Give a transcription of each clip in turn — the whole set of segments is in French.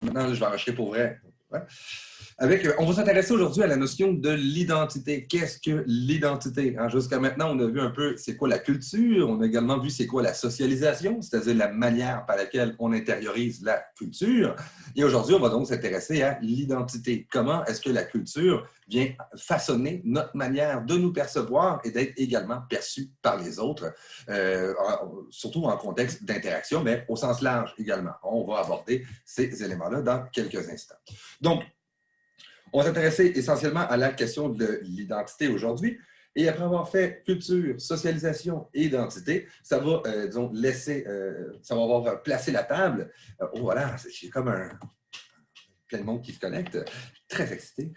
Maintenant, je vais enregistrer pour vrai. Ouais. On va s'intéresser aujourd'hui à la notion de l'identité. Qu'est-ce que l'identité? Hein, jusqu'à maintenant, on a vu un peu c'est quoi la culture, on a également vu c'est quoi la socialisation, c'est-à-dire la manière par laquelle on intériorise la culture. Et aujourd'hui, on va donc s'intéresser à l'identité. Comment est-ce que la culture vient façonner notre manière de nous percevoir et d'être également perçu par les autres, surtout en contexte d'interaction, mais au sens large également. On va aborder ces éléments-là dans quelques instants. Donc, on va s'intéresser essentiellement à la question de l'identité aujourd'hui. Et après avoir fait culture, socialisation et identité, ça va, disons, ça va avoir placé la table. Oh, voilà, c'est comme plein de monde qui se connecte. Très excité.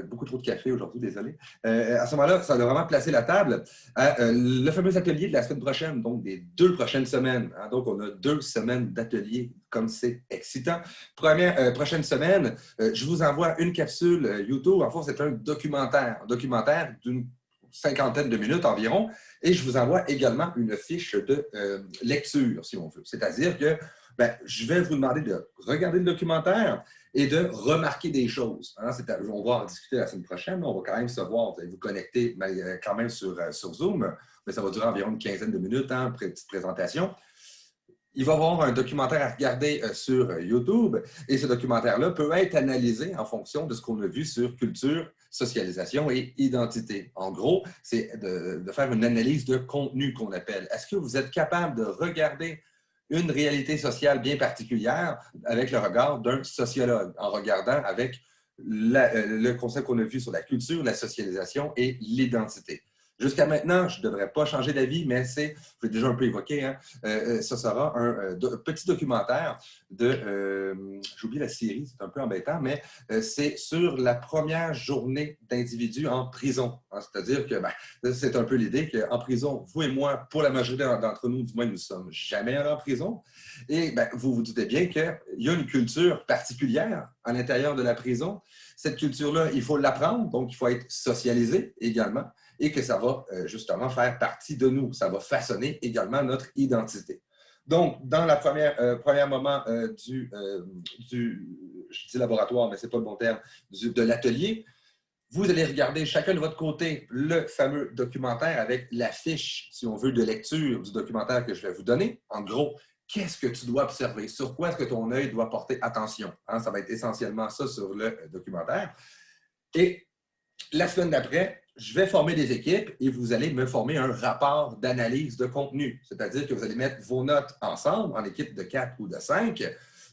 Beaucoup trop de café aujourd'hui, désolé. À ce moment-là, ça a vraiment placé la table à le fameux atelier de la semaine prochaine, donc des 2 prochaines semaines. Hein. Donc, on a 2 semaines d'atelier, comme c'est excitant. Prochaine semaine, je vous envoie une capsule YouTube. En fait, c'est un documentaire d'une cinquantaine de minutes environ. Et je vous envoie également une fiche de lecture, si on veut. C'est-à-dire que je vais vous demander de regarder le documentaire et de remarquer des choses. Hein? On va en discuter la semaine prochaine, on va quand même se voir, vous allez vous connecter quand même sur Zoom, mais ça va durer environ une quinzaine de minutes, hein, petite présentation. Il va y avoir un documentaire à regarder sur YouTube et ce documentaire-là peut être analysé en fonction de ce qu'on a vu sur culture, socialisation et identité. En gros, c'est de faire une analyse de contenu qu'on appelle. Est-ce que vous êtes capable de regarder une réalité sociale bien particulière avec le regard d'un sociologue, en regardant avec le concept qu'on a vu sur la culture, la socialisation et l'identité? Jusqu'à maintenant, je ne devrais pas changer d'avis, mais je l'ai déjà un peu évoqué, hein, ça sera un petit documentaire j'ai oublié la série, c'est un peu embêtant, mais c'est sur la première journée d'individus en prison. Hein, c'est-à-dire que c'est un peu l'idée qu'en prison, vous et moi, pour la majorité d'entre nous, du moins, nous ne sommes jamais allés en prison. Et vous vous doutez bien qu'il y a une culture particulière à l'intérieur de la prison. Cette culture-là, il faut l'apprendre, donc il faut être socialisé également et que ça va justement faire partie de nous. Ça va façonner également notre identité. Donc, dans le premier moment je dis laboratoire, mais ce n'est pas le bon terme, de l'atelier, vous allez regarder chacun de votre côté le fameux documentaire avec la fiche, si on veut, de lecture du documentaire que je vais vous donner. En gros, qu'est-ce que tu dois observer? Sur quoi est-ce que ton œil doit porter attention? Hein, ça va être essentiellement ça sur le documentaire. Et la semaine d'après, je vais former des équipes et vous allez me former un rapport d'analyse de contenu. C'est-à-dire que vous allez mettre vos notes ensemble en équipe de 4 ou de 5.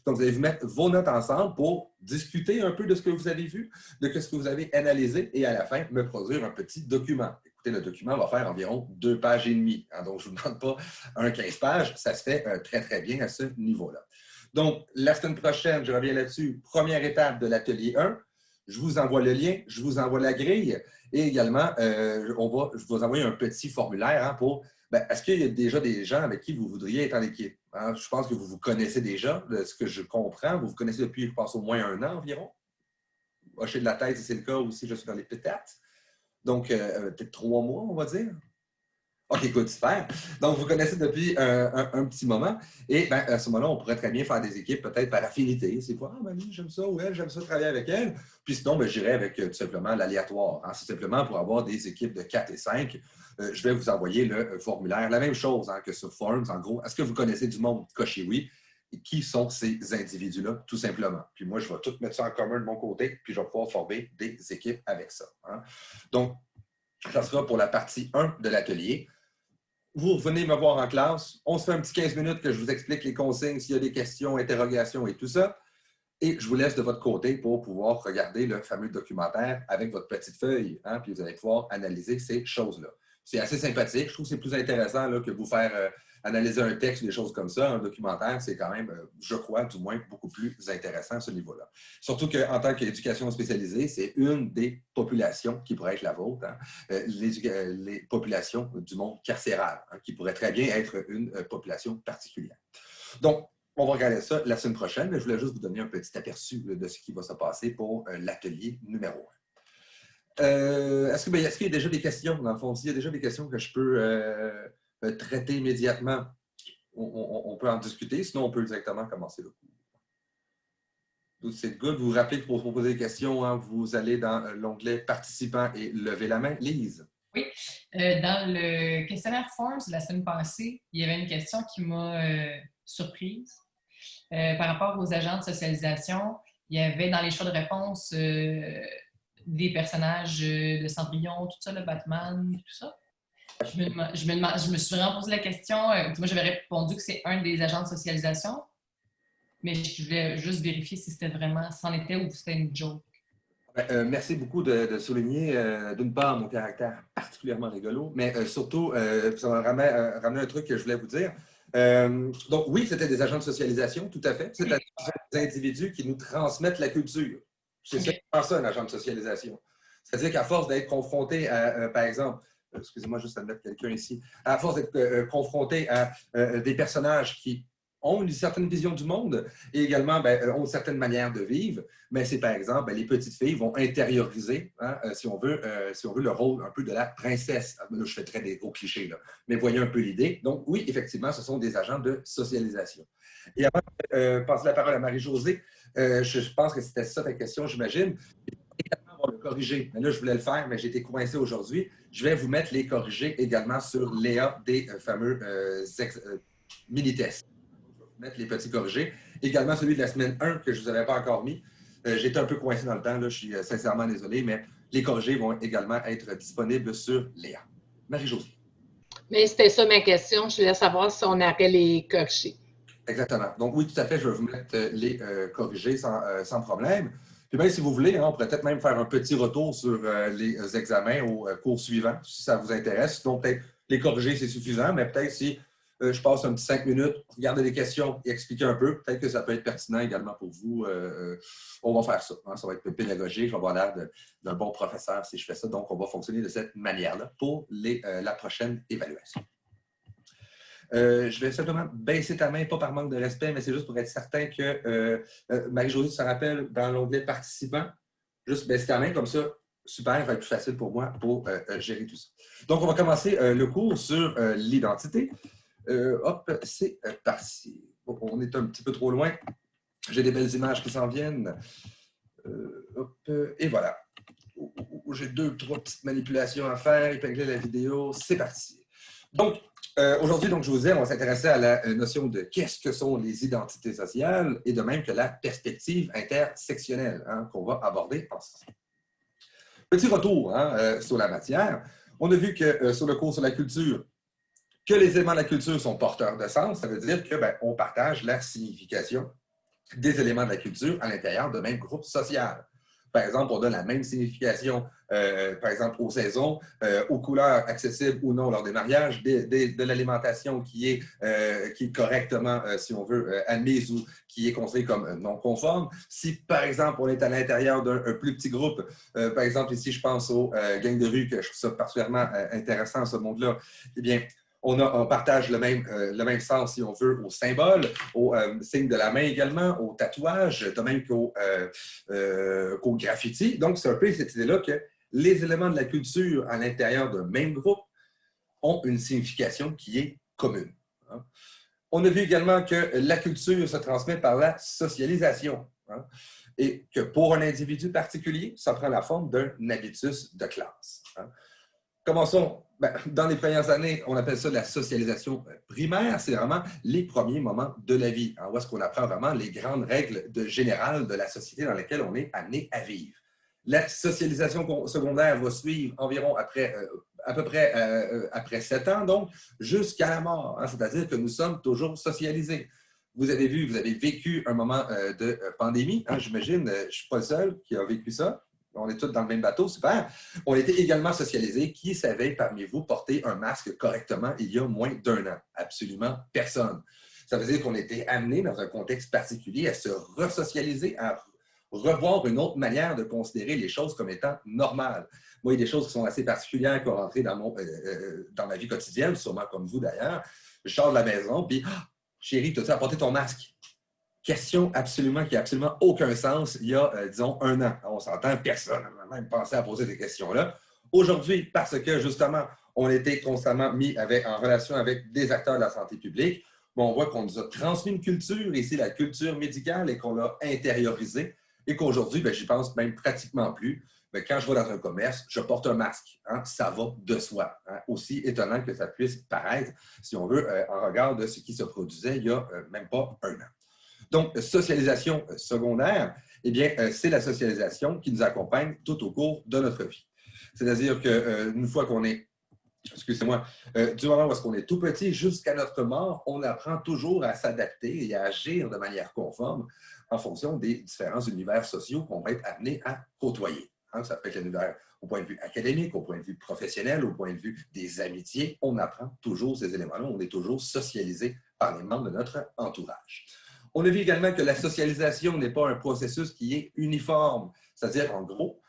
Donc, vous allez vous mettre vos notes ensemble pour discuter un peu de ce que vous avez vu, de ce que vous avez analysé et à la fin, me produire un petit document. Écoutez, le document va faire environ 2 pages et demie. Hein, donc, je ne vous demande pas un 15 pages. Ça se fait très, très bien à ce niveau-là. Donc, la semaine prochaine, je reviens là-dessus. Première étape de l'atelier 1. Je vous envoie le lien, je vous envoie la grille et également, je vais vous envoyer un petit formulaire hein, pour est-ce qu'il y a déjà des gens avec qui vous voudriez être en équipe? Hein? Je pense que vous vous connaissez déjà, de ce que je comprends. Vous vous connaissez depuis, je pense, au moins 1 an environ. Hocher de la tête, si c'est le cas, aussi, je suis dans les pétates. Donc, peut-être 3 mois, on va dire. OK, écoute, super. Donc, vous connaissez depuis un petit moment. Et à ce moment-là, on pourrait très bien faire des équipes, peut-être par affinité. C'est quoi? Ah, lui, j'aime ça, ou elle, j'aime ça travailler avec elle. Puis sinon, j'irai avec tout simplement l'aléatoire. Hein. C'est simplement pour avoir des équipes de 4 et 5. Je vais vous envoyer le formulaire. La même chose hein, que sur Forms. En gros, est-ce que vous connaissez du monde? Cochez oui. Et qui sont ces individus-là, tout simplement? Puis moi, je vais tout mettre ça en commun de mon côté, puis je vais pouvoir former des équipes avec ça. Hein. Donc, ça sera pour la partie 1 de l'atelier. Vous venez me voir en classe, on se fait un petit 15 minutes que je vous explique les consignes, s'il y a des questions, interrogations et tout ça. Et je vous laisse de votre côté pour pouvoir regarder le fameux documentaire avec votre petite feuille. Hein, puis vous allez pouvoir analyser ces choses-là. C'est assez sympathique. Je trouve que c'est plus intéressant là, que vous faire analyser un texte ou des choses comme ça. Un documentaire, c'est quand même, je crois, du moins, beaucoup plus intéressant à ce niveau-là. Surtout qu'en tant qu'éducation spécialisée, c'est une des populations qui pourrait être la vôtre, hein, les populations du monde carcéral, hein, qui pourrait très bien être une population particulière. Donc, on va regarder ça la semaine prochaine, mais je voulais juste vous donner un petit aperçu de ce qui va se passer pour l'atelier numéro 1. Est-ce qu'il y a déjà des questions, dans le fond? S'il y a déjà des questions que je peux traiter immédiatement, on peut en discuter, sinon on peut directement commencer le cours. C'est good. Vous vous rappelez que pour poser des questions, hein, vous allez dans l'onglet participants et levez la main. Lise. Oui. Dans le questionnaire Forms la semaine passée, il y avait une question qui m'a surprise. Par rapport aux agents de socialisation, il y avait dans les choix de réponse des personnages de Cendrillon, tout ça, le Batman, tout ça. Je me suis vraiment posé la question. Moi, j'avais répondu que c'est un des agents de socialisation, mais je voulais juste vérifier si c'était vraiment, c'en était ou si c'était une joke. Merci beaucoup de souligner, d'une part, mon caractère particulièrement rigolo, mais surtout, ça m'a ramené un truc que je voulais vous dire. Donc, oui, c'était des agents de socialisation, tout à fait. C'est des individus qui nous transmettent la culture. C'est ça, un agent de socialisation. C'est-à-dire qu'à force d'être confronté à, par exemple, excusez-moi juste à mettre quelqu'un ici, à force d'être confronté à des personnages qui ont une certaine vision du monde et également ont une certaine manière de vivre. Mais c'est par exemple, les petites filles vont intérioriser, hein, si on veut, le rôle un peu de la princesse. Là, je fais très des gros clichés, là. Mais voyez un peu l'idée. Donc oui, effectivement, ce sont des agents de socialisation. Et avant de passer la parole à Marie-Josée, je pense que c'était ça ta question, j'imagine. On va le corriger. Mais là, je voulais le faire, mais j'ai été coincé aujourd'hui. Je vais vous mettre les corrigés également sur Léa des fameux mini-tests. Mettre les petits corrigés. Également celui de la semaine 1 que je ne vous avais pas encore mis. J'étais un peu coincé dans le temps, là, je suis sincèrement désolé, mais les corrigés vont également être disponibles sur Léa. Marie-Josée. Mais c'était ça ma question. Je voulais savoir si on aurait les corriger. Exactement. Donc oui, tout à fait, je vais vous mettre les corrigés sans problème. Puis bien, si vous voulez, hein, on pourrait peut-être même faire un petit retour sur les examens au cours suivant, si ça vous intéresse. Donc peut-être les corriger, c'est suffisant, mais peut-être si je passe un petit 5 minutes, regarder les questions et expliquer un peu. Peut-être que ça peut être pertinent également pour vous. On va faire ça. Hein, ça va être pédagogique. Je vais avoir l'air d'un bon professeur si je fais ça. Donc, on va fonctionner de cette manière-là pour la prochaine évaluation. Je vais simplement baisser ta main, pas par manque de respect, mais c'est juste pour être certain que Marie-Josée, tu te rappelles, dans l'onglet participants, juste baisser ta main, comme ça, super, ça va être plus facile pour moi pour gérer tout ça. Donc, on va commencer le cours sur l'identité. Hop, c'est parti. On est un petit peu trop loin. J'ai des belles images qui s'en viennent. Hop, et voilà. J'ai 2-3 petites manipulations à faire, épingler la vidéo. C'est parti. Donc, aujourd'hui, je vous disais, on va s'intéresser à la notion de qu'est-ce que sont les identités sociales et de même que la perspective intersectionnelle hein, qu'on va aborder ensemble. Petit retour hein, sur la matière. On a vu que sur le cours sur la culture, que les éléments de la culture sont porteurs de sens, ça veut dire qu'on partage la signification des éléments de la culture à l'intérieur de même groupe social. Par exemple, on donne la même signification, par exemple, aux saisons, aux couleurs accessibles ou non lors des mariages, de l'alimentation qui est correctement, si on veut, admise ou qui est considérée comme non conforme. Si, par exemple, on est à l'intérieur d'un plus petit groupe, par exemple, ici, je pense aux gangs de rue, que je trouve ça particulièrement intéressant, ce monde-là, eh bien, on partage le même sens, si on veut, aux symboles, aux signes de la main également, aux tatouages, de même qu'aux graffiti. Donc, c'est un peu cette idée-là que les éléments de la culture à l'intérieur d'un même groupe ont une signification qui est commune. Hein. On a vu également que la culture se transmet par la socialisation. Hein, et que pour un individu particulier, ça prend la forme d'un habitus de classe. Hein. Commençons. Dans les premières années, on appelle ça la socialisation primaire. C'est vraiment les premiers moments de la vie. Hein, où est-ce qu'on apprend vraiment les grandes règles générales de la société dans laquelle on est amené à vivre. La socialisation secondaire va suivre environ à peu près après 7 ans, donc jusqu'à la mort. Hein, c'est-à-dire que nous sommes toujours socialisés. Vous avez vu, vous avez vécu un moment de pandémie. Hein, j'imagine, je ne suis pas le seul qui a vécu ça. On est tous dans le même bateau, super. On était également socialisés. Qui savait parmi vous porter un masque correctement il y a moins d'1 an? Absolument personne. Ça veut dire qu'on était amené dans un contexte particulier à se resocialiser, à revoir une autre manière de considérer les choses comme étant normales. Moi, il y a des choses qui sont assez particulières qui ont rentré dans ma vie quotidienne, sûrement comme vous d'ailleurs. Je sors de la maison, puis chérie, t'as-tu apporté ton masque? Question qui n'a absolument aucun sens il y a, disons, 1 an. On s'entend, personne n'a même pensé à poser des questions-là. Aujourd'hui, parce que, justement, on était constamment mis en relation avec des acteurs de la santé publique, on voit qu'on nous a transmis une culture, ici la culture médicale, et qu'on l'a intériorisée. et qu'aujourd'hui, j'y pense même pratiquement plus. Quand je vais dans un commerce, je porte un masque. Hein, ça va de soi. Hein, aussi étonnant que ça puisse paraître, si on veut, en regard de ce qui se produisait il y a même pas un an. Donc, socialisation secondaire, eh bien, c'est la socialisation qui nous accompagne tout au cours de notre vie. C'est-à-dire qu'une fois qu'on est, excusez-moi, du moment où on est tout petit jusqu'à notre mort, on apprend toujours à s'adapter et à agir de manière conforme en fonction des différents univers sociaux qu'on va être amené à côtoyer. Hein, ça peut être l'univers au point de vue académique, au point de vue professionnel, au point de vue des amitiés. On apprend toujours ces éléments-là. On est toujours socialisé par les membres de notre entourage. On a vu également que la socialisation n'est pas un processus qui est uniforme. C'est-à-dire, en gros,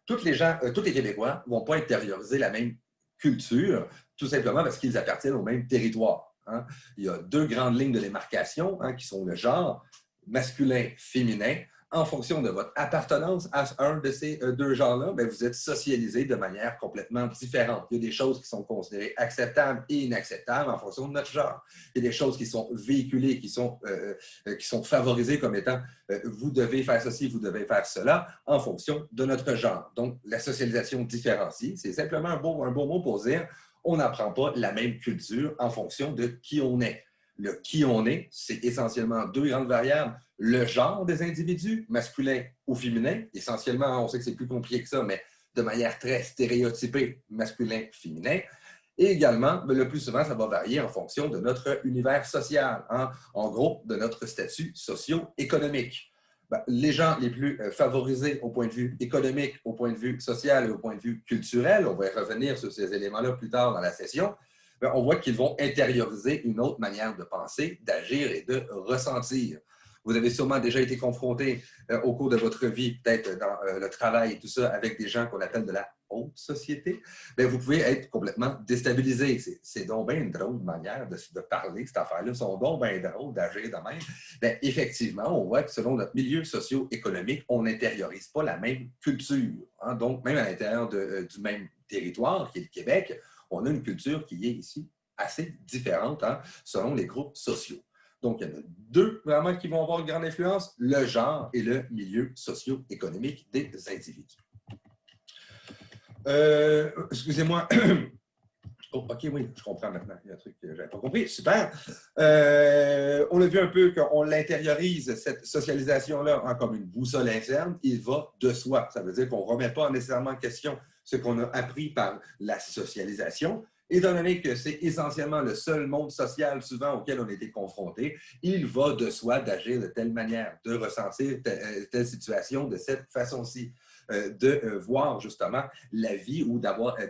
tous les Québécois ne vont pas intérioriser la même culture, tout simplement parce qu'ils appartiennent au même territoire. Hein. Il y a deux grandes lignes de démarcation qui sont le genre masculin-féminin. En fonction de votre appartenance à un de ces deux genres-là, vous êtes socialisé de manière complètement différente. Il y a des choses qui sont considérées acceptables et inacceptables en fonction de notre genre. Il y a des choses qui sont véhiculées, qui sont favorisées comme étant vous devez faire ceci, vous devez faire cela en fonction de notre genre. Donc, la socialisation différencie, c'est simplement un beau mot pour dire on n'apprend pas la même culture en fonction de qui on est. Le qui on est, c'est essentiellement deux grandes variables. Le genre des individus, masculin ou féminin, essentiellement, on sait que c'est plus compliqué que ça, mais de manière très stéréotypée, masculin-féminin. Et également, le plus souvent, ça va varier en fonction de notre univers social, hein? En gros, de notre statut socio-économique. Les gens les plus favorisés au point de vue économique, au point de vue social et au point de vue culturel, on va y revenir sur ces éléments-là plus tard dans la session, on voit qu'ils vont intérioriser une autre manière de penser, d'agir et de ressentir. Vous avez sûrement déjà été confronté au cours de votre vie, peut-être dans le travail et tout ça, avec des gens qu'on appelle de la haute société. Vous pouvez être complètement déstabilisé. C'est donc bien une drôle de manière de parler, cette affaire-là. C'est donc bien drôle d'agir de même. Effectivement, on voit que selon notre milieu socio-économique, on n'intériorise pas la même culture. Hein? Donc, même à l'intérieur du même territoire, qui est le Québec, on a une culture qui est ici assez différente selon les groupes sociaux. Donc, il y en a deux vraiment qui vont avoir une grande influence, le genre et le milieu socio-économique des individus. Excusez-moi. Oh, OK, oui, je comprends maintenant. Il y a un truc que je n'avais pas compris. Super. On a vu un peu qu'on l'intériorise, cette socialisation-là, comme une boussole interne. Il va de soi. Ça veut dire qu'on ne remet pas nécessairement en question ce qu'on a appris par la socialisation. Étant donné que c'est essentiellement le seul monde social souvent auquel on a été confronté, il va de soi d'agir de telle manière, de ressentir telle situation de cette façon-ci. De voir justement la vie ou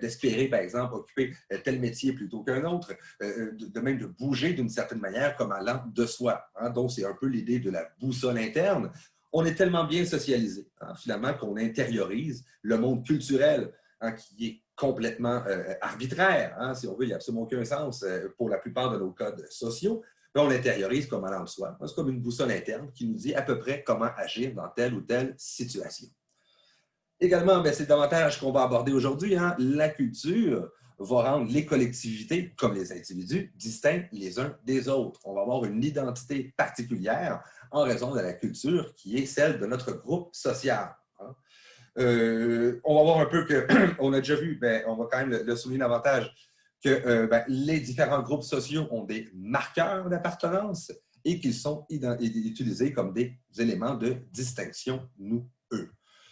d'espérer, par exemple, occuper tel métier plutôt qu'un autre, de même de bouger d'une certaine manière comme allant de soi. Hein? Donc, c'est un peu l'idée de la boussole interne. On est tellement bien socialisé, finalement, qu'on intériorise le monde culturel qui est complètement arbitraire. Hein? Si on veut, il n'y a absolument aucun sens pour la plupart de nos codes sociaux. Mais on l'intériorise comme allant de soi. C'est comme une boussole interne qui nous dit à peu près comment agir dans telle ou telle situation. Également, c'est davantage qu'on va aborder aujourd'hui. Hein? La culture va rendre les collectivités, comme les individus, distincts les uns des autres. On va avoir une identité particulière en raison de la culture qui est celle de notre groupe social. Hein? On va voir un peu qu'on a déjà vu, on va quand même le souligner davantage, que les différents groupes sociaux ont des marqueurs d'appartenance et qu'ils sont utilisés comme des éléments de distinction, nous, eux.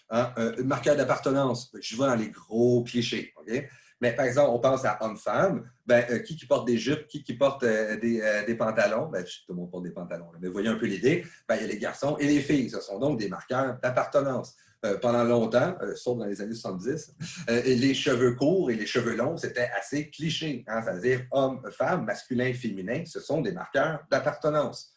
Hein, marqueur d'appartenance, je vais dans les gros clichés. Okay? Mais par exemple, on pense à homme-femme, qui porte des jupes, qui porte des pantalons, tout le monde porte des pantalons, mais vous voyez un peu l'idée, il y a les garçons et les filles, ce sont donc des marqueurs d'appartenance. Pendant longtemps, sauf dans les années 70, les cheveux courts et les cheveux longs, c'était assez cliché, hein? C'est-à-dire homme-femme, masculin-féminin, ce sont des marqueurs d'appartenance.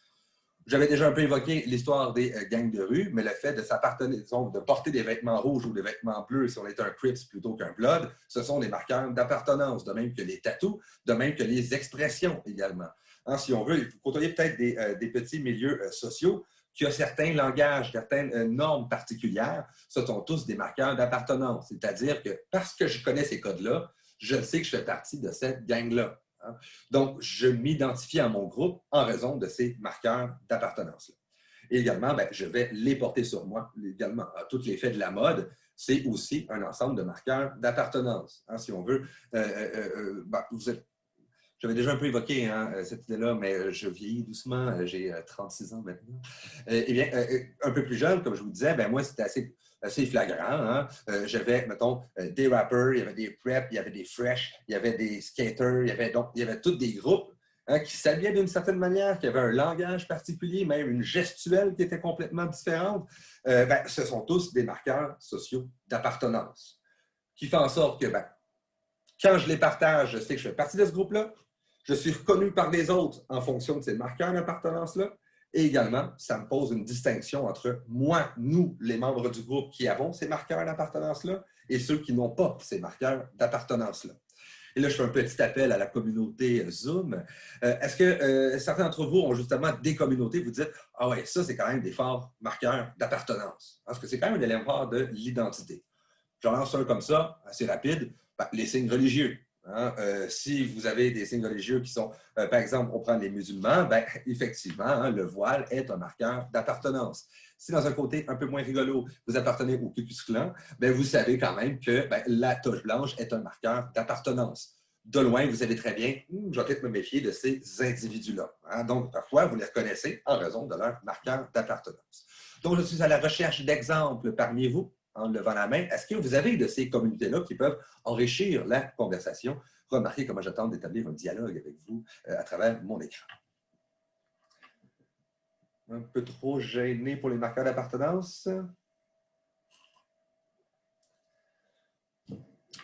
J'avais déjà un peu évoqué l'histoire des gangs de rue, mais le fait de porter des vêtements rouges ou des vêtements bleus, si on est un Crips plutôt qu'un Blood, ce sont des marqueurs d'appartenance, de même que les tatous, de même que les expressions également. Hein, si on veut, vous côtoyez peut-être des petits milieux sociaux qui ont certains langages, certaines normes particulières, ce sont tous des marqueurs d'appartenance. C'est-à-dire que parce que je connais ces codes-là, je sais que je fais partie de cette gang-là. Donc, je m'identifie à mon groupe en raison de ces marqueurs d'appartenance-là. Et également, ben, je vais les porter sur moi également. Tous les faits de la mode, c'est aussi un ensemble de marqueurs d'appartenance. Hein, si on veut, ben, j'avais déjà un peu évoqué hein, cette idée-là, mais je vieillis doucement, j'ai 36 ans maintenant. Eh bien, un peu plus jeune, comme je vous disais, ben, moi, c'était assez flagrant. Hein. J'avais, mettons, des rappers, il y avait des preps, il y avait des fresh, il y avait des skaters, il y avait tous des groupes hein, qui s'habillaient d'une certaine manière, qui avaient un langage particulier, même une gestuelle qui était complètement différente. Ben, ce sont tous des marqueurs sociaux d'appartenance, qui font en sorte que, ben, quand je les partage, je sais que je fais partie de ce groupe-là, je suis reconnu par les autres en fonction de ces marqueurs d'appartenance-là. Et également, ça me pose une distinction entre moi, nous, les membres du groupe qui avons ces marqueurs d'appartenance-là, et ceux qui n'ont pas ces marqueurs d'appartenance-là. Et là, je fais un petit appel à la communauté Zoom. Est-ce que certains d'entre vous ont justement des communautés, vous dites « Ah ouais, ça, c'est quand même des forts marqueurs d'appartenance. » Parce que c'est quand même un élément fort de l'identité. J'en lance un comme ça, assez rapide. Ben, les signes religieux. Hein? Si vous avez des signes religieux qui sont, par exemple, on prend les musulmans, ben, effectivement, hein, le voile est un marqueur d'appartenance. Si dans un côté un peu moins rigolo, vous appartenez au Ku Klux Klan, ben, vous savez quand même que ben, la toche blanche est un marqueur d'appartenance. De loin, vous savez très bien, je vais peut-être me méfier de ces individus-là. Hein? Donc, parfois, vous les reconnaissez en raison de leur marqueur d'appartenance. Donc, je suis à la recherche d'exemples parmi vous en levant la main. Est-ce que vous avez de ces communautés-là qui peuvent enrichir la conversation? Remarquez comment j'attends d'établir un dialogue avec vous à travers mon écran. Un peu trop gêné pour les marqueurs d'appartenance.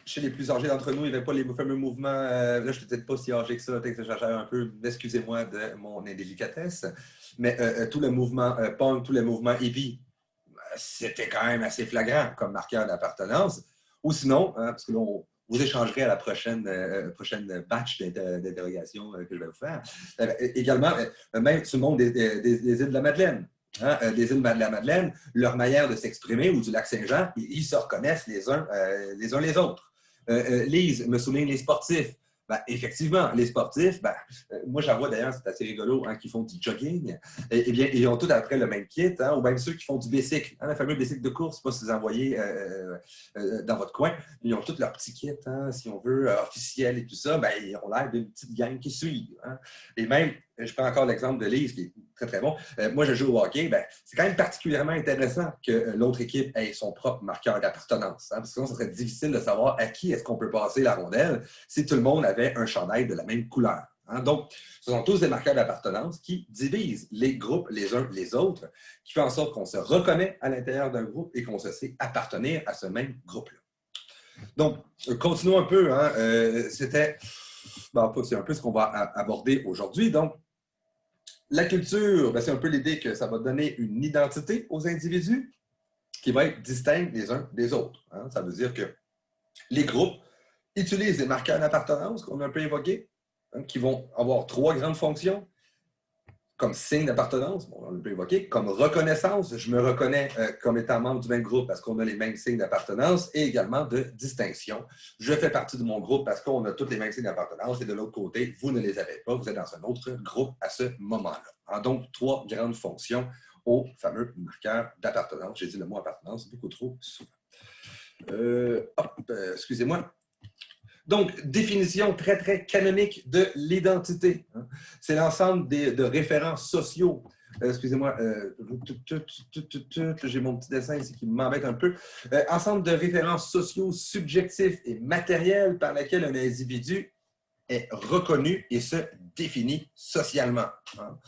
Chez les plus âgés d'entre nous, il n'y avait pas les fameux mouvements. Là, je ne suis peut-être pas si âgé que ça, peut-être que j'exagère un peu. Excusez-moi de mon indélicatesse. Mais tout le mouvement punk, tout le mouvement hippie, c'était quand même assez flagrant comme marqueur d'appartenance. Ou sinon, hein, parce que là, vous échangerez à la prochaine batch d'interrogations que je vais vous faire. Également, même sur le monde des îles de la Madeleine. Hein, des îles de la Madeleine, leur manière de s'exprimer, ou du lac Saint-Jean, ils se reconnaissent les uns les autres. Lise me souligne les sportifs. Ben, effectivement, les sportifs, ben, moi j'en vois d'ailleurs, c'est assez rigolo, hein, qui font du jogging. Eh bien, ils ont tous après le même kit, hein, ou même ceux qui font du bicycle, hein, le fameux bicycle de course, je ne sais pas si vous en voyez dans votre coin. Ils ont tous leur petit kit, hein, si on veut, officiel et tout ça. Ben, ils ont l'air d'une petite gang qui suit. Hein. Et même, je prends encore l'exemple de Lise, qui est très, très bon. Moi, je joue au hockey. Ben, c'est quand même particulièrement intéressant que l'autre équipe ait son propre marqueur d'appartenance. Hein, parce que sinon, ce serait difficile de savoir à qui est-ce qu'on peut passer la rondelle si tout le monde avait un chandail de la même couleur. Hein. Donc, ce sont tous des marqueurs d'appartenance qui divisent les groupes les uns les autres, qui font en sorte qu'on se reconnaît à l'intérieur d'un groupe et qu'on se sait appartenir à ce même groupe-là. Donc, continuons un peu. Hein, c'est un peu ce qu'on va aborder aujourd'hui. Donc, la culture, ben, c'est un peu l'idée que ça va donner une identité aux individus qui va être distincte les uns des autres. Hein. Ça veut dire que les groupes utilisent des marqueurs d'appartenance qu'on a un peu évoqués, hein, qui vont avoir 3 grandes fonctions. Comme signe d'appartenance, bon, on peut évoquer, comme reconnaissance, je me reconnais comme étant membre du même groupe parce qu'on a les mêmes signes d'appartenance, et également de distinction. Je fais partie de mon groupe parce qu'on a tous les mêmes signes d'appartenance, et de l'autre côté, vous ne les avez pas, vous êtes dans un autre groupe à ce moment-là. Hein, donc, 3 grandes fonctions au fameux marqueur d'appartenance. J'ai dit le mot appartenance beaucoup trop souvent. Excusez-moi. Donc, définition très, très canonique de l'identité. Hein. C'est l'ensemble de référents sociaux. Excusez-moi, j'ai mon petit dessin ici qui m'embête un peu. Ensemble de références sociaux, subjectifs et matériels par lesquels un individu est reconnu et se définit socialement. Hein.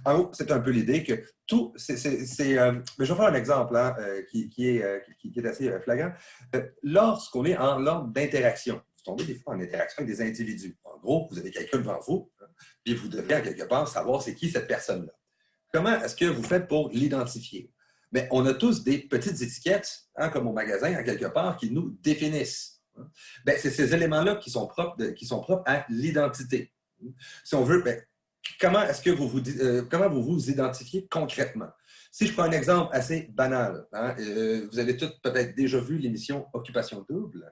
En gros, c'est un peu l'idée que tout, mais je vais faire un exemple hein, qui est assez flagrant. Lorsqu'on est en ordre d'interaction, vous tombez des fois en interaction avec des individus. En gros, vous avez quelqu'un devant vous, hein, puis vous devez en quelque part savoir c'est qui cette personne-là. Comment est-ce que vous faites pour l'identifier? Bien, on a tous des petites étiquettes, hein, comme au magasin, en quelque part, qui nous définissent. Bien, c'est ces éléments-là qui sont propres à l'identité. Si on veut, bien, comment est-ce que vous vous identifiez concrètement? Si je prends un exemple assez banal, hein, vous avez tous peut-être déjà vu l'émission Occupation Double.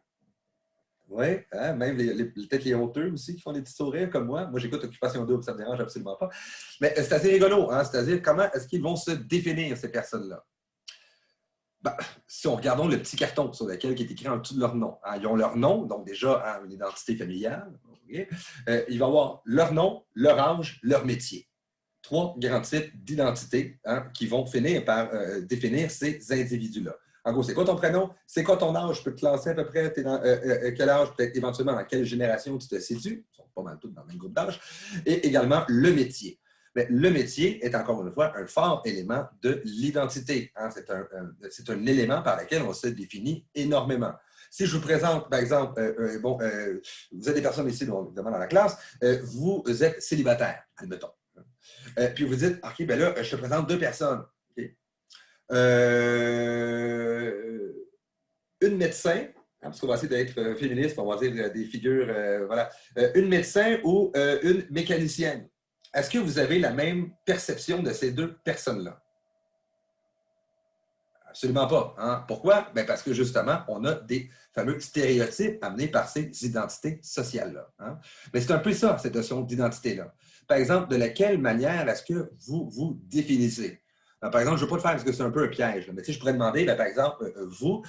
Oui, hein, même peut-être les honteux aussi qui font des petits sourires comme moi. Moi, j'écoute Occupation Double, ça ne me dérange absolument pas. Mais c'est assez rigolo, hein? C'est-à-dire comment est-ce qu'ils vont se définir, ces personnes-là? Ben, si on regarde le petit carton sur lequel est écrit en dessous de leur nom, hein, ils ont leur nom, donc déjà hein, une identité familiale. Okay? Il va y avoir leur nom, leur âge, leur métier. 3 grands types d'identité hein, qui vont finir par définir ces individus-là. En gros, c'est quoi ton prénom? C'est quoi ton âge? Je peux te classer à peu près. Tu es dans quel âge? Peut-être éventuellement dans quelle génération tu te situes. Ils sont pas mal tous dans le même groupe d'âge. Et également le métier. Mais le métier est encore une fois un fort élément de l'identité. Hein? C'est un élément par lequel on se définit énormément. Si je vous présente, par exemple, vous êtes des personnes ici, évidemment, dans la classe, vous êtes célibataire, admettons. Puis vous dites, OK, ben là, je te présente 2 personnes. Okay. Une médecin, hein, parce qu'on va essayer d'être féministe, on va dire des figures, voilà. Une médecin ou une mécanicienne. Est-ce que vous avez la même perception de ces 2 personnes-là? Absolument pas. Hein? Pourquoi? Ben parce que justement, on a des fameux stéréotypes amenés par ces identités sociales-là. Hein? Mais c'est un peu ça, cette notion d'identité-là. Par exemple, de laquelle manière est-ce que vous vous définissez? Par exemple, je ne veux pas le faire parce que c'est un peu un piège. Mais je pourrais demander, ben, par exemple, vous,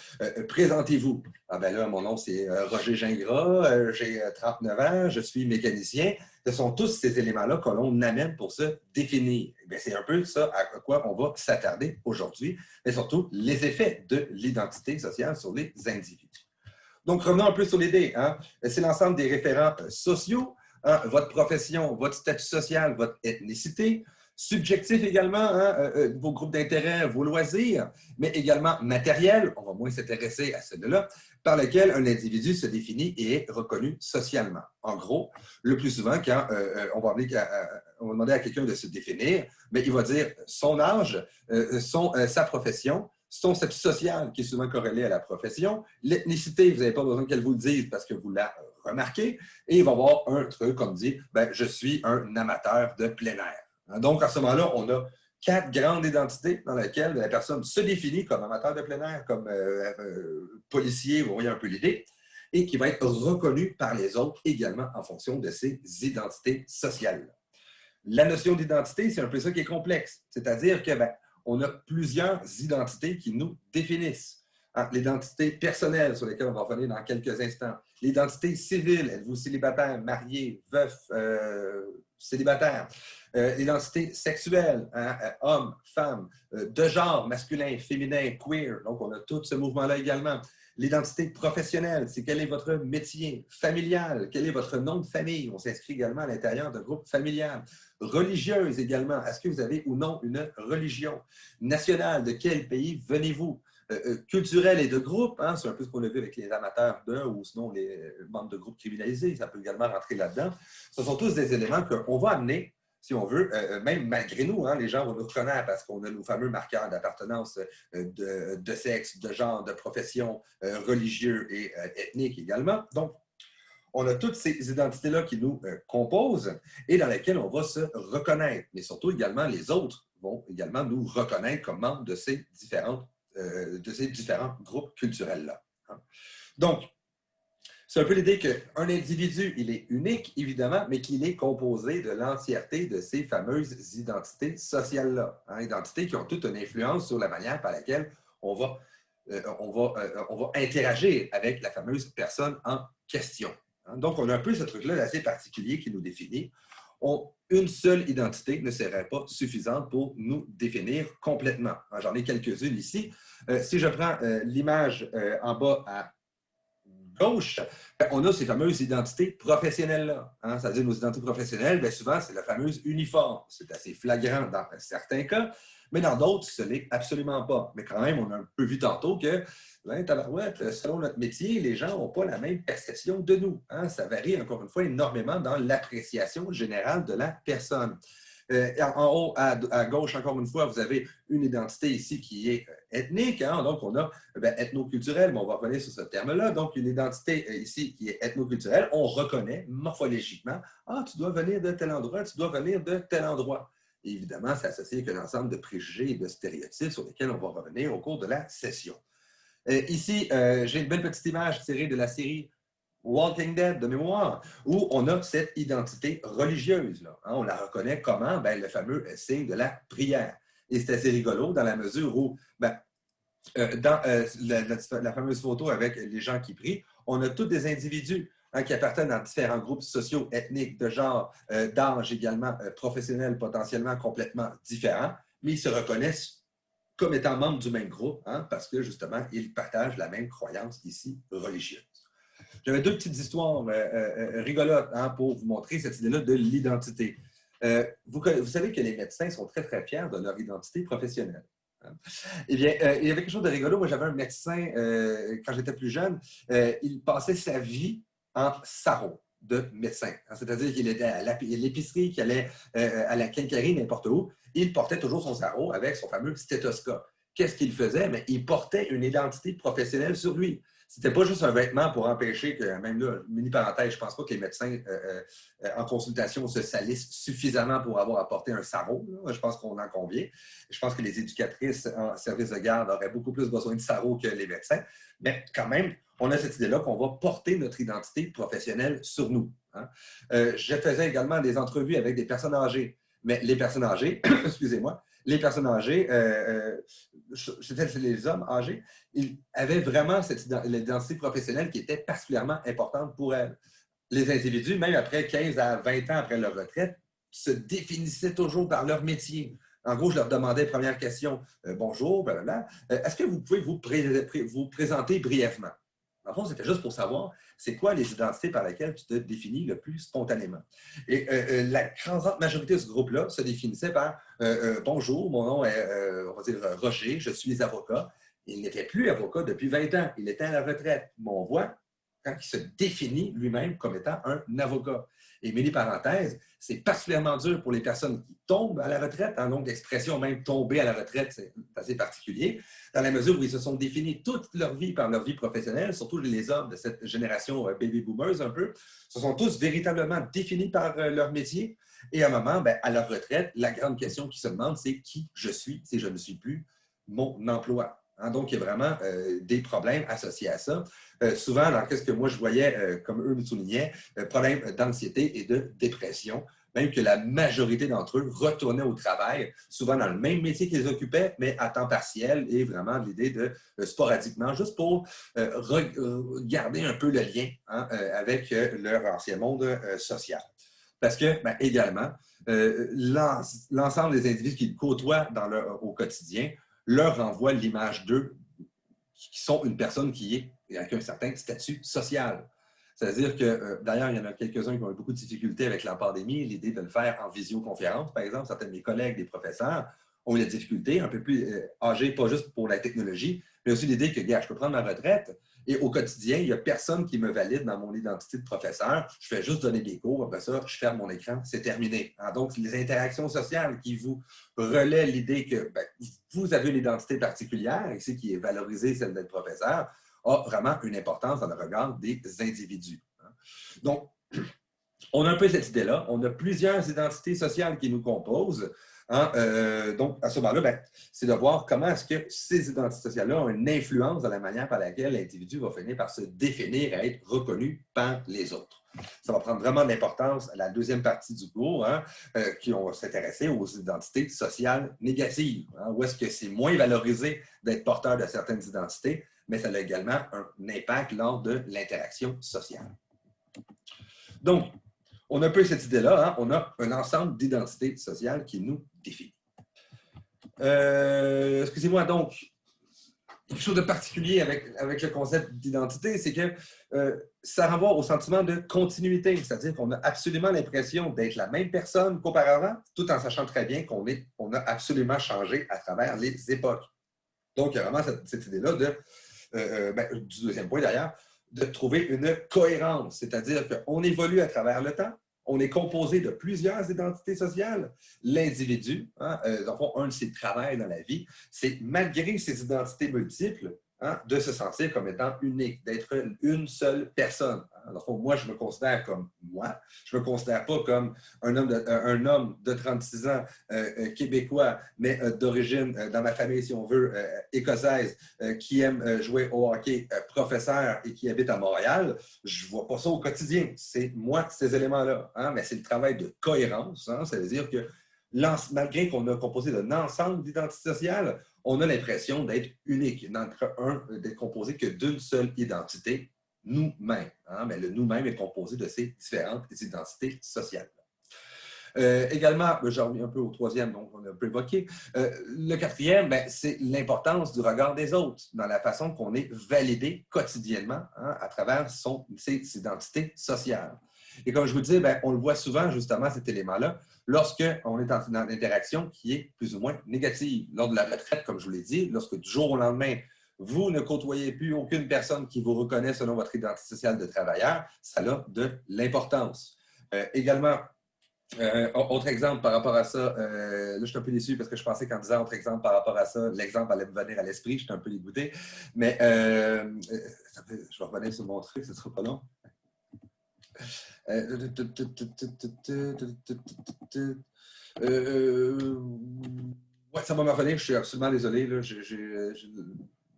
présentez-vous. Ah ben là, mon nom, c'est Roger Gingras, j'ai 39 ans, je suis mécanicien. Ce sont tous ces éléments-là que l'on amène pour se définir. C'est un peu ça à quoi on va s'attarder aujourd'hui, mais surtout les effets de l'identité sociale sur les individus. Donc, revenons un peu sur l'idée. Hein? C'est l'ensemble des référents sociaux, hein? Votre profession, votre statut social, votre ethnicité, subjectif également, hein? Vos groupes d'intérêt, vos loisirs, mais également matériel, on va moins s'intéresser à celui-là, par lequel un individu se définit et est reconnu socialement. En gros, le plus souvent, quand on va demander à quelqu'un de se définir, mais il va dire son âge, sa profession, son statut social qui est souvent corrélé à la profession, l'ethnicité, vous n'avez pas besoin qu'elle vous le dise parce que vous la remarquez, et il va y avoir un truc comme dit, ben, je suis un amateur de plein air. Donc, à ce moment-là, on a 4 grandes identités dans lesquelles la personne se définit comme amateur de plein air, comme policier, vous voyez un peu l'idée, et qui va être reconnu par les autres également en fonction de ces identités sociales. La notion d'identité, c'est un peu ça qui est complexe. C'est-à-dire que on a plusieurs identités qui nous définissent. Hein, l'identité personnelle, sur laquelle on va revenir dans quelques instants. L'identité civile, êtes-vous célibataire, marié, veuf, célibataire. L'identité sexuelle, hein, homme, femme, de genre, masculin, féminin, queer. Donc, on a tout ce mouvement-là également. L'identité professionnelle, c'est quel est votre métier familial, quel est votre nom de famille. On s'inscrit également à l'intérieur d'un groupe familial. Religieuse également, est-ce que vous avez ou non une religion? Nationale, de quel pays venez-vous? Culturel et de groupe, hein, c'est un peu ce qu'on a vu avec les amateurs ou sinon les membres de groupes criminalisés, ça peut également rentrer là-dedans. Ce sont tous des éléments qu'on va amener, si on veut, même malgré nous, hein, les gens vont nous reconnaître parce qu'on a nos fameux marqueurs d'appartenance de sexe, de genre, de profession, religieux et ethnique également. Donc, on a toutes ces identités-là qui nous composent et dans lesquelles on va se reconnaître. Mais surtout également, les autres vont également nous reconnaître comme membres de ces différents groupes culturels-là. Hein. Donc, c'est un peu l'idée qu'un individu, il est unique, évidemment, mais qu'il est composé de l'entièreté de ces fameuses identités sociales-là. Hein, identités qui ont toute une influence sur la manière par laquelle on va interagir avec la fameuse personne en question. Hein, donc, on a un peu ce truc-là assez particulier qui nous définit. Une seule identité ne serait pas suffisante pour nous définir complètement. J'en ai quelques-unes ici. Si je prends l'image en bas à gauche, on a ces fameuses identités professionnelles-là. Hein? C'est-à-dire nos identités professionnelles, bien souvent, c'est la fameuse uniforme. C'est assez flagrant dans certains cas, mais dans d'autres, ce n'est absolument pas. Mais quand même, on a un peu vu tantôt que, selon notre métier, les gens n'ont pas la même perception de nous. Hein? Ça varie, encore une fois, énormément dans l'appréciation générale de la personne. En haut, à gauche, encore une fois, vous avez une identité ici qui est ethnique. Hein? Donc, on a ethnoculturel, mais on va revenir sur ce terme-là. Donc, une identité ici qui est ethnoculturelle, on reconnaît morphologiquement, tu dois venir de tel endroit, tu dois venir de tel endroit. Et évidemment, c'est associé avec un ensemble de préjugés et de stéréotypes sur lesquels on va revenir au cours de la session. Ici, j'ai une belle petite image tirée de la série Walking Dead de mémoire, où on a cette identité religieuse. Là, hein. On la reconnaît comment? Ben, le fameux signe de la prière. Et c'est assez rigolo dans la mesure où, ben, dans la fameuse photo avec les gens qui prient, on a tous des individus hein, qui appartiennent à différents groupes sociaux, ethniques, de genre, d'âge également, professionnels, potentiellement complètement différents, mais ils se reconnaissent comme étant membres du même groupe, hein, parce que justement, ils partagent la même croyance ici religieuse. J'avais deux petites histoires rigolotes hein, pour vous montrer cette idée-là de l'identité. Vous savez que les médecins sont très, très fiers de leur identité professionnelle. Eh bien, il y avait quelque chose de rigolo. Moi, j'avais un médecin, quand j'étais plus jeune, il passait sa vie en sarrau de médecin. C'est-à-dire qu'il était à l'épicerie, qu'il allait à la quincaillerie, n'importe où. Il portait toujours son sarrau avec son fameux stéthoscope. Qu'est-ce qu'il faisait? Mais il portait une identité professionnelle sur lui. C'était pas juste un vêtement pour empêcher que, même là, mini parenthèse, je pense pas que les médecins en consultation se salissent suffisamment pour avoir apporté un sarrau. Là. Je pense qu'on en convient. Je pense que les éducatrices en service de garde auraient beaucoup plus besoin de sarrau que les médecins. Mais quand même, on a cette idée-là qu'on va porter notre identité professionnelle sur nous. Hein. Je faisais également des entrevues avec des personnes âgées. Mais les personnes âgées, excusez-moi, les personnes âgées, c'était les hommes âgés, ils avaient vraiment cette identité professionnelle qui était particulièrement importante pour elles. Les individus, même après 15 à 20 ans après leur retraite, se définissaient toujours par leur métier. En gros, je leur demandais, première question, bonjour, blablabla, est-ce que vous pouvez vous présenter brièvement? En fond, c'était juste pour savoir c'est quoi les identités par lesquelles tu te définis le plus spontanément. Et la grande majorité de ce groupe-là se définissait par bonjour, mon nom est, on va dire, Roger, je suis avocat. Il n'était plus avocat depuis 20 ans, il était à la retraite. Mais on voit quand il se définit lui-même comme étant un avocat. Et mini parenthèse, c'est particulièrement dur pour les personnes qui tombent à la retraite, hein, donc l'expression même tomber à la retraite, c'est assez particulier, dans la mesure où ils se sont définis toute leur vie par leur vie professionnelle, surtout les hommes de cette génération baby boomers un peu, se sont tous véritablement définis par leur métier. Et à un moment, ben, à leur retraite, la grande question qui se demande, c'est qui je suis si je ne suis plus mon emploi. Hein, donc, il y a vraiment des problèmes associés à ça. Souvent, dans ce que moi je voyais, comme eux me soulignaient, problèmes d'anxiété et de dépression, même que la majorité d'entre eux retournaient au travail, souvent dans le même métier qu'ils occupaient, mais à temps partiel, et vraiment l'idée de sporadiquement, juste pour garder un peu le lien hein, avec leur ancien monde social. Parce que, ben, également, l'ensemble des individus qu'ils côtoient au quotidien leur renvoie l'image d'eux qui sont une personne qui est avec un certain statut social. C'est-à-dire que, d'ailleurs, il y en a quelques-uns qui ont eu beaucoup de difficultés avec la pandémie, l'idée de le faire en visioconférence, par exemple. Certains de mes collègues, des professeurs, ont eu des difficultés un peu plus âgés, pas juste pour la technologie, mais aussi l'idée que, gars, je peux prendre ma retraite et au quotidien, il n'y a personne qui me valide dans mon identité de professeur. Je fais juste donner des cours, après ça, je ferme mon écran, c'est terminé. Hein? Donc, les interactions sociales qui vous relaient l'idée que ben, vous avez une identité particulière, ici qui est valorisée, celle d'être professeur, a vraiment une importance dans le regard des individus. Hein? Donc, on a un peu cette idée-là. On a plusieurs identités sociales qui nous composent. Hein? Donc, à ce moment-là, ben, c'est de voir comment est-ce que ces identités sociales-là ont une influence dans la manière par laquelle l'individu va finir par se définir et être reconnu par les autres. Ça va prendre vraiment de l'importance à la deuxième partie du cours, hein, qui vont s'intéresser aux identités sociales négatives. Hein, où est-ce que c'est moins valorisé d'être porteur de certaines identités, mais ça a également un impact lors de l'interaction sociale. Donc, on a un peu cette idée-là, hein? On a un ensemble d'identités sociales qui nous définit. Excusez-moi, donc, quelque chose de particulier avec le concept d'identité, c'est que ça renvoie au sentiment de continuité, c'est-à-dire qu'on a absolument l'impression d'être la même personne qu'auparavant, tout en sachant très bien qu'on a absolument changé à travers les époques. Donc, il y a vraiment cette idée-là du deuxième point d'ailleurs, de trouver une cohérence, c'est-à-dire qu'on évolue à travers le temps, on est composé de plusieurs identités sociales. L'individu, hein, un de ses travails dans la vie, c'est malgré ses identités multiples, hein, de se sentir comme étant unique, d'être une seule personne. Alors, moi, je me considère comme moi. Je ne me considère pas comme un homme de 36 ans, québécois, mais d'origine, dans ma famille, si on veut, écossaise, qui aime jouer au hockey, professeur et qui habite à Montréal. Je ne vois pas ça au quotidien. C'est moi, ces éléments-là. Hein, mais c'est le travail de cohérence. Hein, ça veut dire que malgré qu'on a composé d'un ensemble d'identités sociales, on a l'impression d'être unique, d'être composé que d'une seule identité, nous-mêmes. Hein? Mais le nous-mêmes est composé de ces différentes identités sociales. Également, je reviens un peu au troisième, donc on a un peu évoqué. Le quatrième, c'est l'importance du regard des autres dans la façon qu'on est validé quotidiennement, hein, à travers ses identités sociales. Et comme je vous disais, on le voit souvent, justement, cet élément-là, lorsqu'on est dans une interaction qui est plus ou moins négative. Lors de la retraite, comme je vous l'ai dit, lorsque du jour au lendemain, vous ne côtoyez plus aucune personne qui vous reconnaît selon votre identité sociale de travailleur, ça a de l'importance. Également, autre exemple par rapport à ça, là je suis un peu déçu parce que je pensais qu'en disant autre exemple par rapport à ça, l'exemple allait me venir à l'esprit, j'étais un peu dégoûté, mais je vais revenir sur mon truc, ce ne sera pas long. Ouais, ça va me revenir, je suis absolument désolé, là,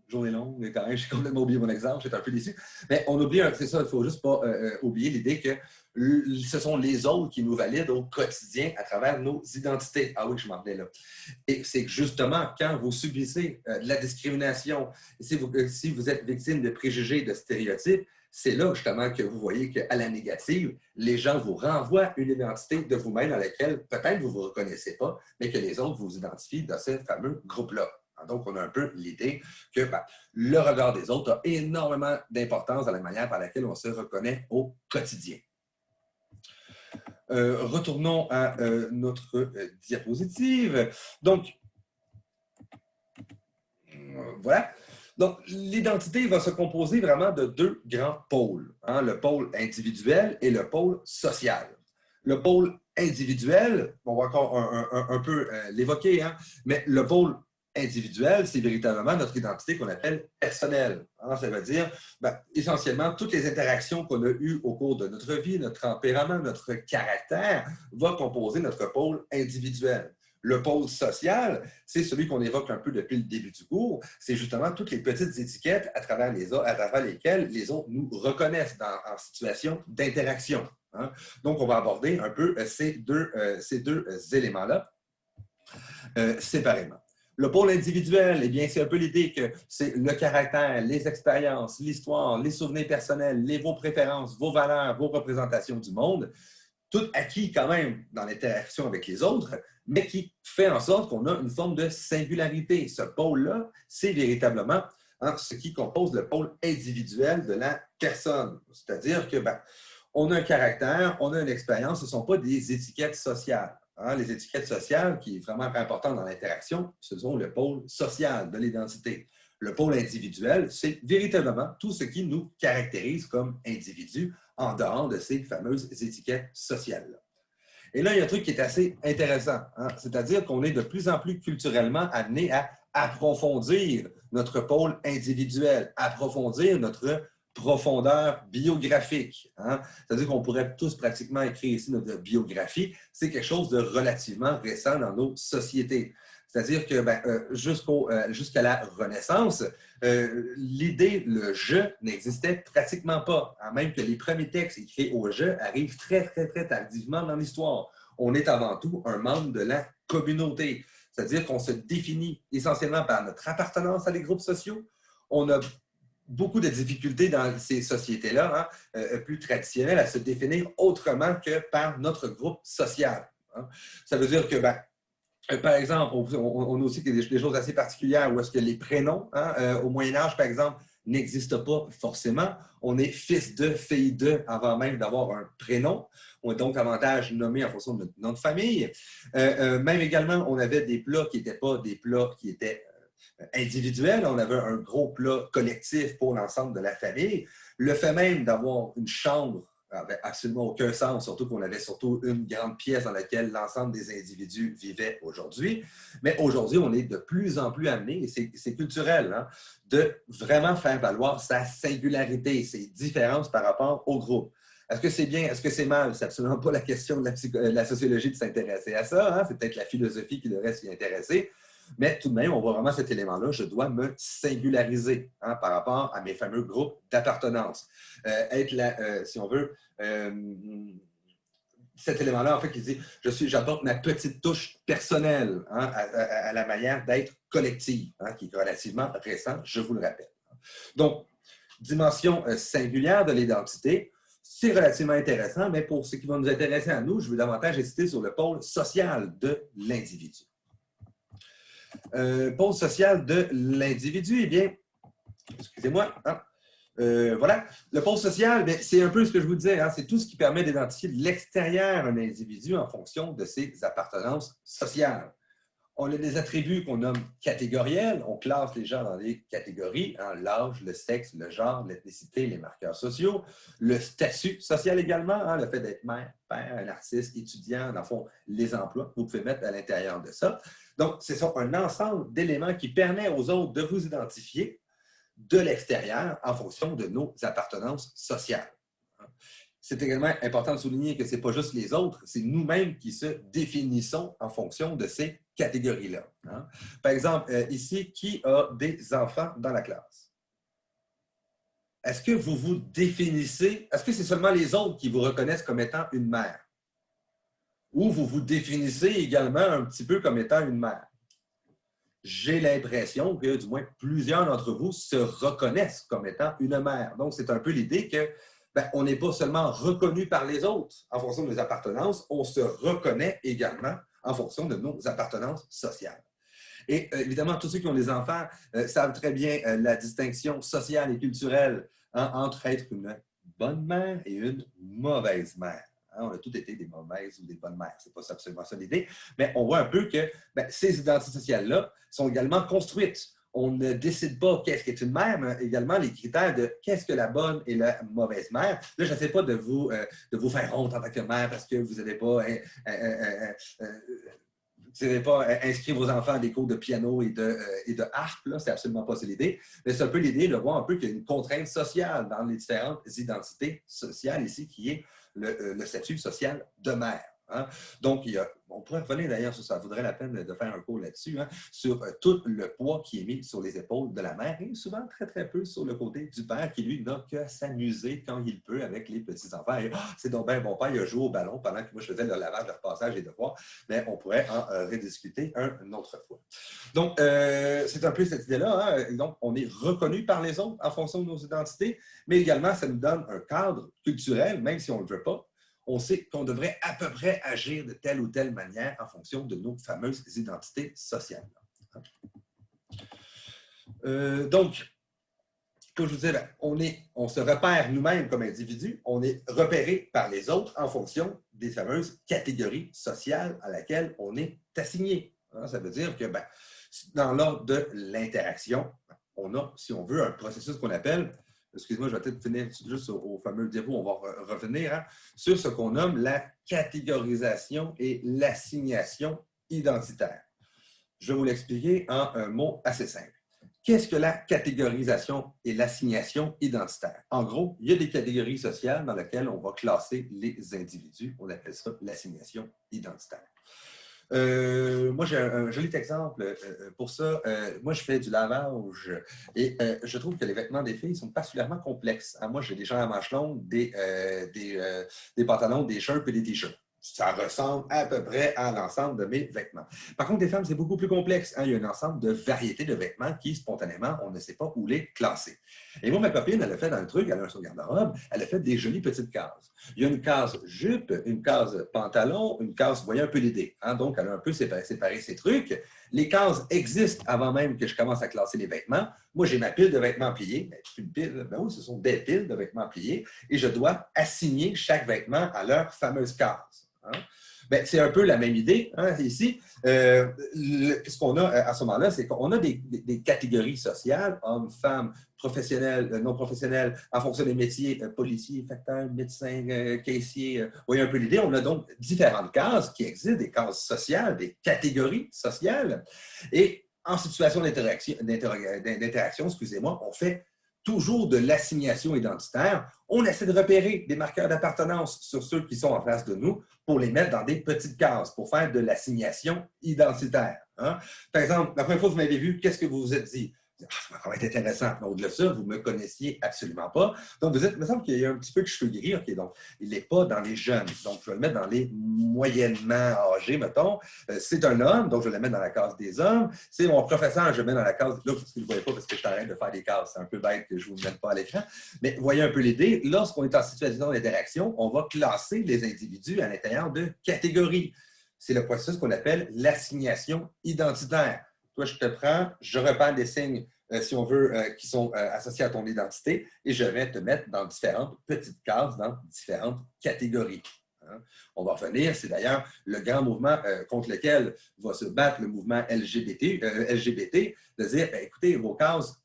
journée longue, mais quand même, j'ai complètement oublié mon exemple, j'étais un peu déçu. Mais on oublie, c'est ça, il ne faut juste pas oublier l'idée que ce sont les autres qui nous valident au quotidien à travers nos identités. Ah oui, je m'en venais là. Et c'est que justement, quand vous subissez de la discrimination, si vous êtes victime de préjugés, de stéréotypes, c'est là justement que vous voyez qu'à la négative, les gens vous renvoient une identité de vous-même dans laquelle peut-être vous ne vous reconnaissez pas, mais que les autres vous identifient dans ce fameux groupe-là. Donc, on a un peu l'idée que le regard des autres a énormément d'importance dans la manière par laquelle on se reconnaît au quotidien. Retournons à notre diapositive. Donc, voilà. Donc, l'identité va se composer vraiment de deux grands pôles, hein, le pôle individuel et le pôle social. Le pôle individuel, on va encore un peu l'évoquer, hein, mais le pôle individuel, c'est véritablement notre identité qu'on appelle personnelle. Hein, ça veut dire, essentiellement, toutes les interactions qu'on a eues au cours de notre vie, notre tempérament, notre caractère, va composer notre pôle individuel. Le pôle social, c'est celui qu'on évoque un peu depuis le début du cours. C'est justement toutes les petites étiquettes à travers lesquelles les autres nous reconnaissent en situation d'interaction. Hein. Donc, on va aborder un peu ces deux éléments-là séparément. Le pôle individuel, eh bien, c'est un peu l'idée que c'est le caractère, les expériences, l'histoire, les souvenirs personnels, vos préférences, vos valeurs, vos représentations du monde, tout acquis quand même dans l'interaction avec les autres, mais qui fait en sorte qu'on a une forme de singularité. Ce pôle-là, c'est véritablement ce qui compose le pôle individuel de la personne. C'est-à-dire que on a un caractère, on a une expérience, ce ne sont pas des étiquettes sociales. Hein, les étiquettes sociales, qui est vraiment importante dans l'interaction, ce sont le pôle social de l'identité. Le pôle individuel, c'est véritablement tout ce qui nous caractérise comme individus en dehors de ces fameuses étiquettes sociales-là. Et là, il y a un truc qui est assez intéressant, hein? C'est-à-dire qu'on est de plus en plus culturellement amené à approfondir notre pôle individuel, approfondir notre profondeur biographique. Hein? C'est-à-dire qu'on pourrait tous pratiquement écrire ici notre biographie. C'est quelque chose de relativement récent dans nos sociétés. C'est-à-dire que jusqu'à la Renaissance, l'idée, le « je » n'existait pratiquement pas. Hein? Même que les premiers textes écrits au « je » arrivent très, très, très tardivement dans l'histoire. On est avant tout un membre de la communauté. C'est-à-dire qu'on se définit essentiellement par notre appartenance à des groupes sociaux. On a beaucoup de difficultés dans ces sociétés-là, hein, plus traditionnelles, à se définir autrement que par notre groupe social. Hein. Ça veut dire que, par exemple, on a aussi des choses assez particulières où est-ce que les prénoms, hein, au Moyen-Âge, par exemple, n'existent pas forcément. On est fils de, fille de, avant même d'avoir un prénom. On est donc davantage nommé en fonction de notre nom de famille. Même également, on avait des plats qui n'étaient pas des plats qui étaient individuel, on avait un gros plat collectif pour l'ensemble de la famille. Le fait même d'avoir une chambre n'avait absolument aucun sens, surtout qu'on avait surtout une grande pièce dans laquelle l'ensemble des individus vivaient aujourd'hui. Mais aujourd'hui, on est de plus en plus amené, et c'est culturel, hein, de vraiment faire valoir sa singularité, ses différences par rapport au groupe. Est-ce que c'est bien, est-ce que c'est mal? C'est absolument pas la question de la sociologie de s'intéresser à ça, hein? C'est peut-être la philosophie qui devrait s'y intéresser. Mais tout de même, on voit vraiment cet élément-là. Je dois me singulariser, hein, par rapport à mes fameux groupes d'appartenance. Si on veut, cet élément-là, en fait, qui dit j'apporte ma petite touche personnelle, hein, à la manière d'être collective, hein, qui est relativement récent, je vous le rappelle. Donc, dimension singulière de l'identité, c'est relativement intéressant, mais pour ce qui va nous intéresser à nous, je veux davantage insister sur le pôle social de l'individu. Pôle social de l'individu, eh bien, excusez-moi, hein, voilà, le pôle social, c'est un peu ce que je vous disais, hein, c'est tout ce qui permet d'identifier de l'extérieur un individu en fonction de ses appartenances sociales. On a des attributs qu'on nomme catégoriels, on classe les gens dans des catégories, hein, l'âge, le sexe, le genre, l'ethnicité, les marqueurs sociaux, le statut social également, hein, le fait d'être mère, père, un artiste, étudiant, dans le fond, les emplois que vous pouvez mettre à l'intérieur de ça. Donc, c'est ça, un ensemble d'éléments qui permet aux autres de vous identifier de l'extérieur en fonction de nos appartenances sociales. C'est également important de souligner que ce n'est pas juste les autres, c'est nous-mêmes qui se définissons en fonction de ces catégories-là. Hein. Par exemple, ici, qui a des enfants dans la classe? Est-ce que vous vous définissez, est-ce que c'est seulement les autres qui vous reconnaissent comme étant une mère? Ou vous vous définissez également un petit peu comme étant une mère? J'ai l'impression que, du moins, plusieurs d'entre vous se reconnaissent comme étant une mère. Donc, c'est un peu l'idée que on n'est pas seulement reconnu par les autres en fonction de nos appartenances, on se reconnaît également en fonction de nos appartenances sociales. Et évidemment, tous ceux qui ont des enfants savent très bien la distinction sociale et culturelle, hein, entre être une bonne mère et une mauvaise mère. Hein, on a tous été des mauvaises ou des bonnes mères. Ce n'est pas absolument ça l'idée. Mais on voit un peu que ces identités sociales-là sont également construites. On ne décide pas qu'est-ce qu'est une mère, mais également les critères de qu'est-ce que la bonne et la mauvaise mère. Là, je n'essaie pas de vous faire honte en tant que mère parce que vous n'avez pas inscrit vos enfants à des cours de piano et de harpe. C'est absolument pas ça l'idée. Mais c'est un peu l'idée de voir un peu qu'il y a une contrainte sociale dans les différentes identités sociales ici, qui est le statut social de mère. Hein? Donc, on pourrait revenir d'ailleurs sur ça, ça vaudrait la peine de faire un cours là-dessus, hein, sur tout le poids qui est mis sur les épaules de la mère et souvent très, très peu sur le côté du père qui, lui, n'a qu'à s'amuser quand il peut avec les petits-enfants. Et c'est donc bien, mon père, il a joué au ballon pendant que moi, je faisais le lavage, le repassage et devoirs, mais on pourrait en rediscuter une autre fois. Donc, c'est un peu cette idée-là. Hein? Donc, on est reconnu par les autres en fonction de nos identités, mais également, ça nous donne un cadre culturel, même si on ne le veut pas. On sait qu'on devrait à peu près agir de telle ou telle manière en fonction de nos fameuses identités sociales. Donc, comme je vous disais, on se repère nous-mêmes comme individus, on est repéré par les autres en fonction des fameuses catégories sociales à laquelle on est assigné. Ça veut dire que dans l'ordre de l'interaction, on a, si on veut, un processus qu'on appelle... Excuse-moi, je vais peut-être finir juste au fameux diapo, on va revenir, hein, sur ce qu'on nomme la catégorisation et l'assignation identitaire. Je vais vous l'expliquer en un mot assez simple. Qu'est-ce que la catégorisation et l'assignation identitaire? En gros, il y a des catégories sociales dans lesquelles on va classer les individus. On appelle ça l'assignation identitaire. Moi, j'ai un joli exemple pour ça. Moi, je fais du lavage et je trouve que les vêtements des filles sont particulièrement complexes. Hein, moi, j'ai des gens à manches longues, des pantalons, des shirts et des t-shirts. Ça ressemble à peu près à l'ensemble de mes vêtements. Par contre, les femmes, c'est beaucoup plus complexe. Hein? Il y a un ensemble de variétés de vêtements qui, spontanément, on ne sait pas où les classer. Et moi, ma copine, elle a fait dans le truc, elle a son garde-robe, elle a fait des jolies petites cases. Il y a une case jupe, une case pantalon, une case, vous voyez un peu l'idée. Hein? Donc, elle a un peu séparé ces trucs. Les cases existent avant même que je commence à classer les vêtements. Moi, j'ai ma pile de vêtements pliés. Une pile, oui, ce sont des piles de vêtements pliés. Et je dois assigner chaque vêtement à leur fameuse case. Hein? Ben, c'est un peu la même idée hein, ici. Ce qu'on a à ce moment-là, c'est qu'on a des catégories sociales, hommes, femmes, professionnels, non professionnels, en fonction des métiers, policiers, facteurs, médecins, caissiers. Vous voyez un peu l'idée. On a donc différentes cases qui existent, des cases sociales, des catégories sociales. Et en situation d'interaction, excusez-moi, on fait toujours de l'assignation identitaire. On essaie de repérer des marqueurs d'appartenance sur ceux qui sont en face de nous pour les mettre dans des petites cases, pour faire de l'assignation identitaire. Hein? Par exemple, la première fois que vous m'avez vu, qu'est-ce que vous vous êtes dit? Ça va être intéressant. Mais au-delà de ça, vous ne me connaissiez absolument pas. Donc, vous êtes, il me semble qu'il y a un petit peu de cheveux gris. OK, donc, il n'est pas dans les jeunes. Donc, je vais le mettre dans les moyennement âgés, mettons. C'est un homme, donc je vais le mettre dans la case des hommes. C'est mon professeur, je le mets dans la case... Là, parce que vous ne voyez pas parce que je t'arrête de faire des cases. C'est un peu bête que je ne vous mette pas à l'écran. Mais voyez un peu l'idée. Lorsqu'on est en situation d'interaction, on va classer les individus à l'intérieur de catégories. C'est le processus qu'on appelle l'assignation identitaire. Toi, je te prends, je repère des signes, si on veut, qui sont associés à ton identité et je vais te mettre dans différentes petites cases, dans différentes catégories. Hein? On va revenir, c'est d'ailleurs le grand mouvement contre lequel va se battre le mouvement LGBT de dire, bien, écoutez, vos cases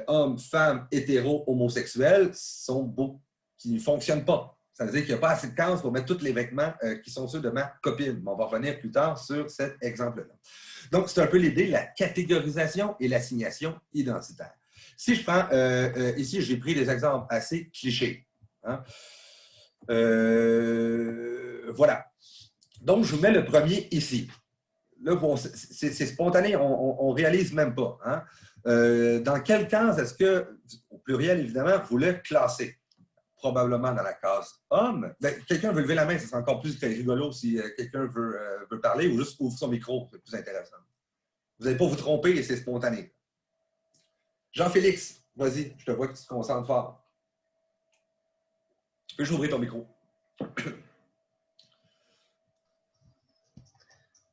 hommes, femmes, hétéros, homosexuels qui ne fonctionnent pas. Ça veut dire qu'il n'y a pas assez de cases pour mettre tous les vêtements qui sont ceux de ma copine. Mais on va revenir plus tard sur cet exemple-là. Donc, c'est un peu l'idée de la catégorisation et l'assignation identitaire. Si je prends, ici, j'ai pris des exemples assez clichés. Hein? Voilà. Donc, je vous mets le premier ici. Là, bon, c'est spontané, on ne réalise même pas. Hein? Dans quelle case est-ce que, au pluriel évidemment, vous le classez? Probablement dans la case homme. Ben, quelqu'un veut lever la main, c'est encore plus rigolo si quelqu'un veut parler ou juste ouvre son micro, c'est plus intéressant. Vous n'allez pas vous tromper et c'est spontané. Jean-Félix, vas-y, je te vois que tu te concentres fort. Peux-je ouvrir ton micro?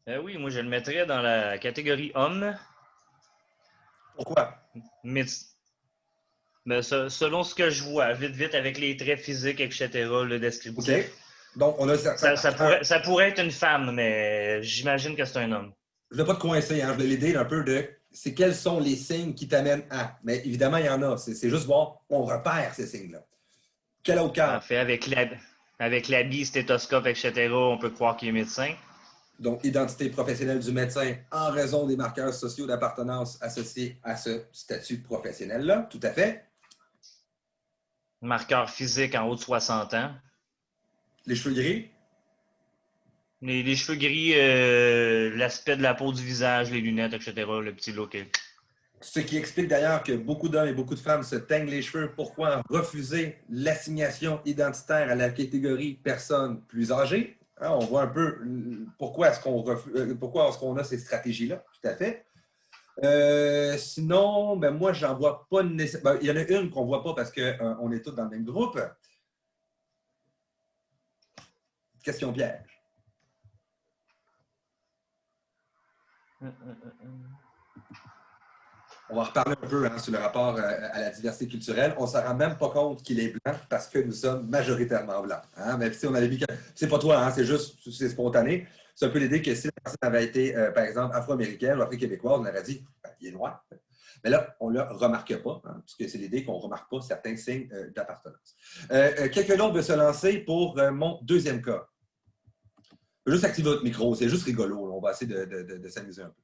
Oui, moi je le mettrais dans la catégorie homme. Pourquoi? Mais selon ce que je vois, vite, avec les traits physiques, etc., le descriptif. OK. Donc, on a ça pourrait être une femme, mais j'imagine que c'est un homme. Je ne vais pas te coincer, hein? Je voulais l'aider un peu de c'est quels sont les signes qui t'amènent à. Mais évidemment, il y en a. C'est juste voir, on repère ces signes-là. Quel autre cas? En fait, avec l'habit, stéthoscope, etc., on peut croire qu'il est médecin. Donc, identité professionnelle du médecin en raison des marqueurs sociaux d'appartenance associés à ce statut professionnel-là. Tout à fait. Marqueur physique en haut de 60 ans. Les cheveux gris? Les cheveux gris, l'aspect de la peau du visage, les lunettes, etc., le petit look. Ce qui explique d'ailleurs que beaucoup d'hommes et beaucoup de femmes se teignent les cheveux. Pourquoi refuser l'assignation identitaire à la catégorie personnes plus âgées? Hein, on voit un peu pourquoi est-ce qu'on a ces stratégies-là, tout à fait. Sinon, ben moi, j'en vois pas nécessairement. Il y en a une qu'on ne voit pas parce qu'on est tous dans le même groupe. Question piège. On va reparler un peu sur le rapport à la diversité culturelle. On ne s'en rend même pas compte qu'il est blanc parce que nous sommes majoritairement blancs. Hein? Mais si on avait vu que c'est pas toi, hein? C'est spontané. C'est un peu l'idée que si la personne avait été, par exemple, afro-américaine ou afro-québécoise, on aurait dit ben, il est noir. Mais là, on ne le remarque pas, hein, puisque c'est l'idée qu'on ne remarque pas certains signes d'appartenance. Quelqu'un d'autre veut se lancer pour mon deuxième cas. Je vais juste activer votre micro, c'est juste rigolo. Là. On va essayer de s'amuser un peu.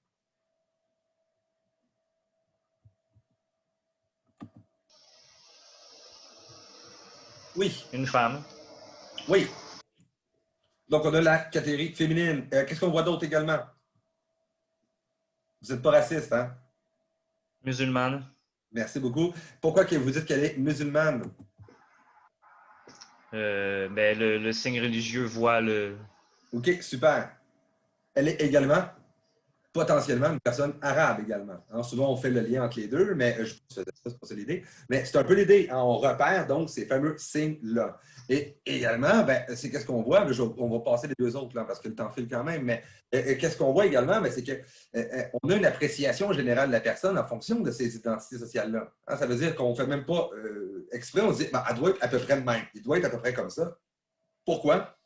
Oui. Une femme. Oui. Donc, on a la catégorie féminine. Qu'est-ce qu'on voit d'autre également? Vous n'êtes pas raciste, hein? Musulmane. Merci beaucoup. Pourquoi que vous dites qu'elle est musulmane? Ben, le signe religieux voit le... OK, super. Elle est également potentiellement une personne arabe également. Alors, souvent, on fait le lien entre les deux, mais je ne faisais pas, c'est pas ça l'idée. Mais c'est un peu l'idée. Hein, on repère donc ces fameux signes-là. Et également, ben, c'est qu'est-ce qu'on voit? On va passer les deux autres là, parce que le temps file quand même. Mais qu'est-ce qu'on voit également? Ben, c'est qu'on a une appréciation générale de la personne en fonction de ces identités sociales-là. Hein, ça veut dire qu'on ne fait même pas exprès. On se dit, ben, elle doit être à peu près de même. Il doit être à peu près comme ça. Pourquoi?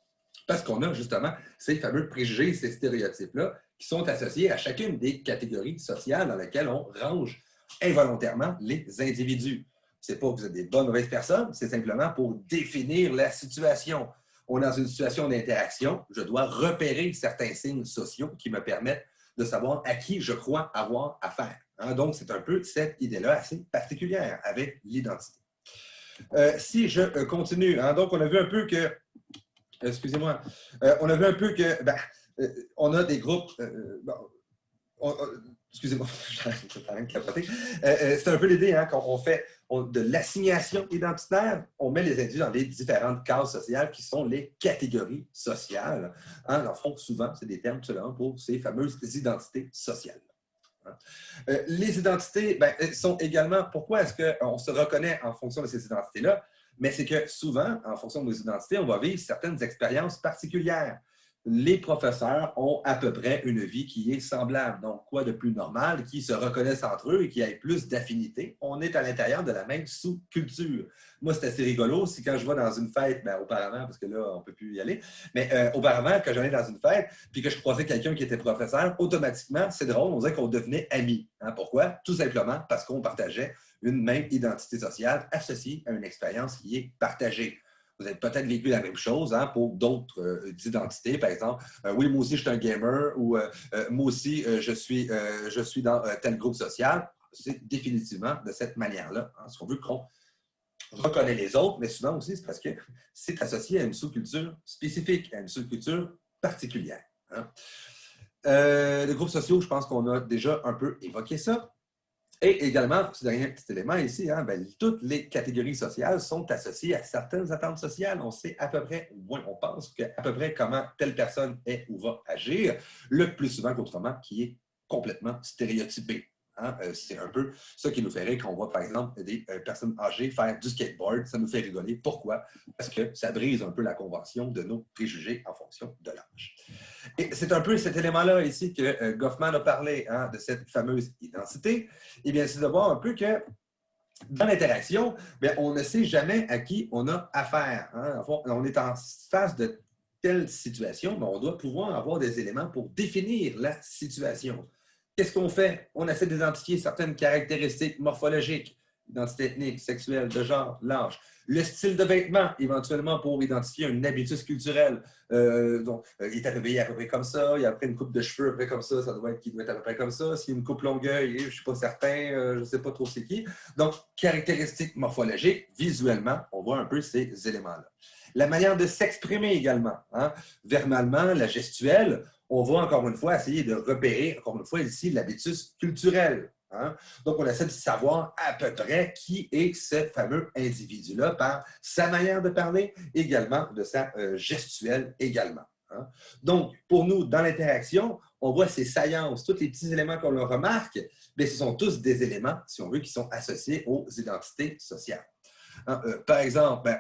Parce qu'on a justement ces fameux préjugés, ces stéréotypes-là qui sont associés à chacune des catégories sociales dans lesquelles on range involontairement les individus. Ce n'est pas que vous êtes des bonnes ou mauvaises personnes, c'est simplement pour définir la situation. On est dans une situation d'interaction, je dois repérer certains signes sociaux qui me permettent de savoir à qui je crois avoir affaire. Hein? Donc, c'est un peu cette idée-là assez particulière avec l'identité. Si je continue, hein, donc on a vu un peu que, excusez-moi, on a vu un peu que, on a des groupes, excusez-moi, je suis en train de capoter. C'est un peu l'idée, hein, qu'on fait de l'assignation identitaire, on met les individus dans les différentes cases sociales qui sont les catégories sociales. Hein, dans le fond, souvent, c'est des termes tout simplement pour ces fameuses identités sociales. Les identités sont également, pourquoi est-ce qu'on se reconnaît en fonction de ces identités-là? Mais c'est que souvent, en fonction de nos identités, on va vivre certaines expériences particulières. Les professeurs ont à peu près une vie qui est semblable. Donc, quoi de plus normal, qui se reconnaissent entre eux et qui aient plus d'affinité? On est à l'intérieur de la même sous-culture. Moi, c'est assez rigolo. Si quand je vais dans une fête, auparavant, parce que là, on ne peut plus y aller, mais auparavant, quand j'allais dans une fête, puis que je croisais quelqu'un qui était professeur, automatiquement, c'est drôle, on dirait qu'on devenait amis. Hein? Pourquoi? Tout simplement parce qu'on partageait une même identité sociale associée à une expérience qui est partagée. Vous avez peut-être vécu la même chose, hein, pour d'autres identités. Par exemple, oui, moi aussi, je suis un gamer, ou moi aussi, je suis dans tel groupe social. C'est définitivement de cette manière-là. Hein, on veut qu'on reconnaît les autres, mais souvent aussi, c'est parce que c'est associé à une sous-culture spécifique, à une sous-culture particulière. Hein. Les groupes sociaux, je pense qu'on a déjà un peu évoqué ça. Et également, ce dernier petit élément ici, hein, toutes les catégories sociales sont associées à certaines attentes sociales. On sait à peu près, ou moins on pense, à peu près comment telle personne est ou va agir, le plus souvent qu'autrement, qui est complètement stéréotypé. Hein? C'est un peu ça qui nous fait rire quand on voit, par exemple, des personnes âgées faire du skateboard. Ça nous fait rigoler. Pourquoi? Parce que ça brise un peu la convention de nos préjugés en fonction de l'âge. Et c'est un peu cet élément-là ici que Goffman a parlé, hein, de cette fameuse identité. Eh bien, c'est de voir un peu que dans l'interaction, on ne sait jamais à qui on a affaire. Hein. On est en face de telle situation, mais on doit pouvoir avoir des éléments pour définir la situation. Qu'est-ce qu'on fait? On essaie d'identifier certaines caractéristiques morphologiques, identité ethnique, sexuelle, de genre, l'âge. Le style de vêtement, éventuellement, pour identifier un habitus culturel. Donc, il est habillé à peu près comme ça, il y a après une coupe de cheveux à peu près comme ça doit être à peu près comme ça. S'il y a une coupe longueuil, je ne suis pas certain, je ne sais pas trop c'est qui. Donc, caractéristiques morphologiques, visuellement, on voit un peu ces éléments-là. La manière de s'exprimer également, hein, verbalement, la gestuelle, on va encore une fois essayer de repérer, encore une fois ici, l'habitus culturel. Hein? Donc, on essaie de savoir à peu près qui est ce fameux individu-là par sa manière de parler, également de sa gestuelle également. Hein? Donc, pour nous, dans l'interaction, on voit ces saillances, tous les petits éléments qu'on leur remarque, mais ce sont tous des éléments, si on veut, qui sont associés aux identités sociales. Hein? Par exemple,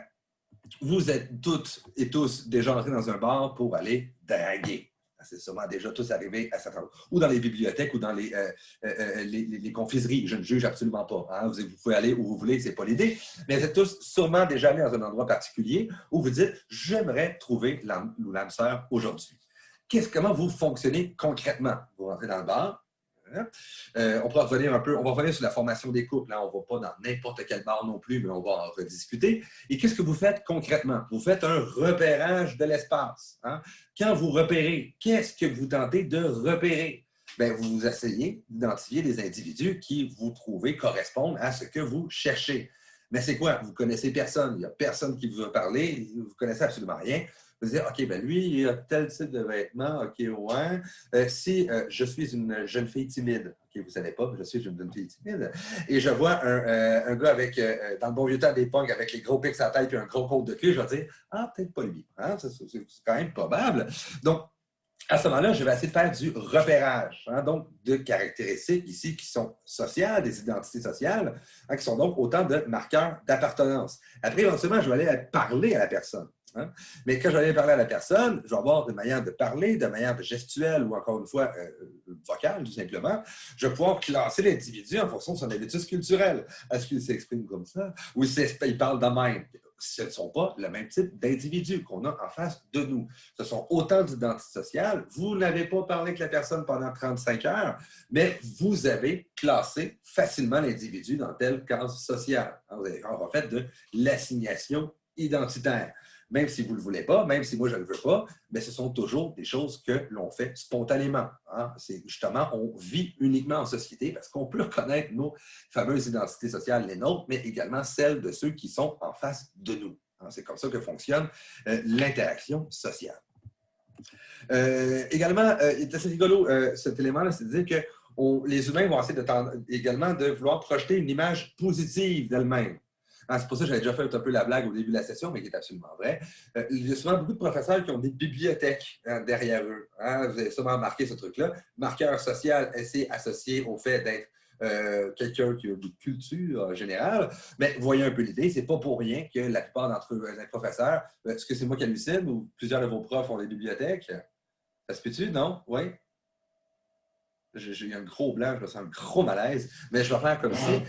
vous êtes toutes et tous déjà entrés dans un bar pour aller draguer. C'est sûrement déjà tous arrivés à cet endroit. Ou dans les bibliothèques ou dans les confiseries. Je ne juge absolument pas. Hein? Vous pouvez aller où vous voulez, ce n'est pas l'idée. Mais vous êtes tous sûrement déjà allés dans un endroit particulier où vous dites « J'aimerais trouver l'âme sœur aujourd'hui ». Comment vous fonctionnez concrètement? Vous rentrez dans le bar. On va revenir sur la formation des couples. Hein? On ne va pas dans n'importe quel bar non plus, mais on va en rediscuter. Et qu'est-ce que vous faites concrètement? Vous faites un repérage de l'espace. Hein? Quand vous repérez, qu'est-ce que vous tentez de repérer? Vous essayez d'identifier des individus qui vous trouvez correspondent à ce que vous cherchez. Mais c'est quoi? Vous ne connaissez personne. Il n'y a personne qui vous a parlé. Vous ne connaissez absolument rien. Vous dire, OK, lui, il a tel type de vêtements, OK, ouais. Si je suis une jeune fille timide, OK, vous ne savez pas, je suis une jeune fille timide, et je vois un gars avec, dans le bon vieux temps des punks, avec les gros pics à la tête et un gros côte de cul, je vais dire, peut-être pas lui. Hein? C'est quand même probable. Donc, à ce moment-là, je vais essayer de faire du repérage, hein, donc de caractéristiques ici qui sont sociales, des identités sociales, hein, qui sont donc autant de marqueurs d'appartenance. Après, éventuellement, je vais aller parler à la personne. Hein? Mais quand je vais aller parler à la personne, je vais avoir des manières de parler, de manière de gestuelle ou encore une fois vocale, tout simplement. Je vais pouvoir classer l'individu en fonction de son habitus culturel. Est-ce qu'il s'exprime comme ça ou il parle de même? ce ne sont pas le même type d'individus qu'on a en face de nous. Ce sont autant d'identités sociales. Vous n'avez pas parlé avec la personne pendant 35 heures, mais vous avez classé facilement l'individu dans telle case sociale. Vous avez en fait de l'assignation identitaire. Même si vous ne le voulez pas, même si moi je ne le veux pas, mais ce sont toujours des choses que l'on fait spontanément. Hein? C'est justement, on vit uniquement en société parce qu'on peut reconnaître nos fameuses identités sociales, les nôtres, mais également celles de ceux qui sont en face de nous. Hein? C'est comme ça que fonctionne l'interaction sociale. Également, il est assez rigolo cet élément-là, c'est de dire que les humains vont essayer également de vouloir projeter une image positive d'elles-mêmes. C'est pour ça que j'avais déjà fait un peu la blague au début de la session, mais qui est absolument vrai. Il y a souvent beaucoup de professeurs qui ont des bibliothèques derrière eux. Vous avez sûrement remarqué ce truc-là. Marqueur social, c'est associé au fait d'être quelqu'un qui a une culture générale. Mais voyez un peu l'idée, c'est pas pour rien que la plupart d'entre eux, les professeurs, est-ce que c'est moi qui hallucine ou plusieurs de vos profs ont des bibliothèques? Ça se peut-tu, non? Oui? J'ai eu un gros blanc, je me sens un gros malaise, mais je vais faire comme si.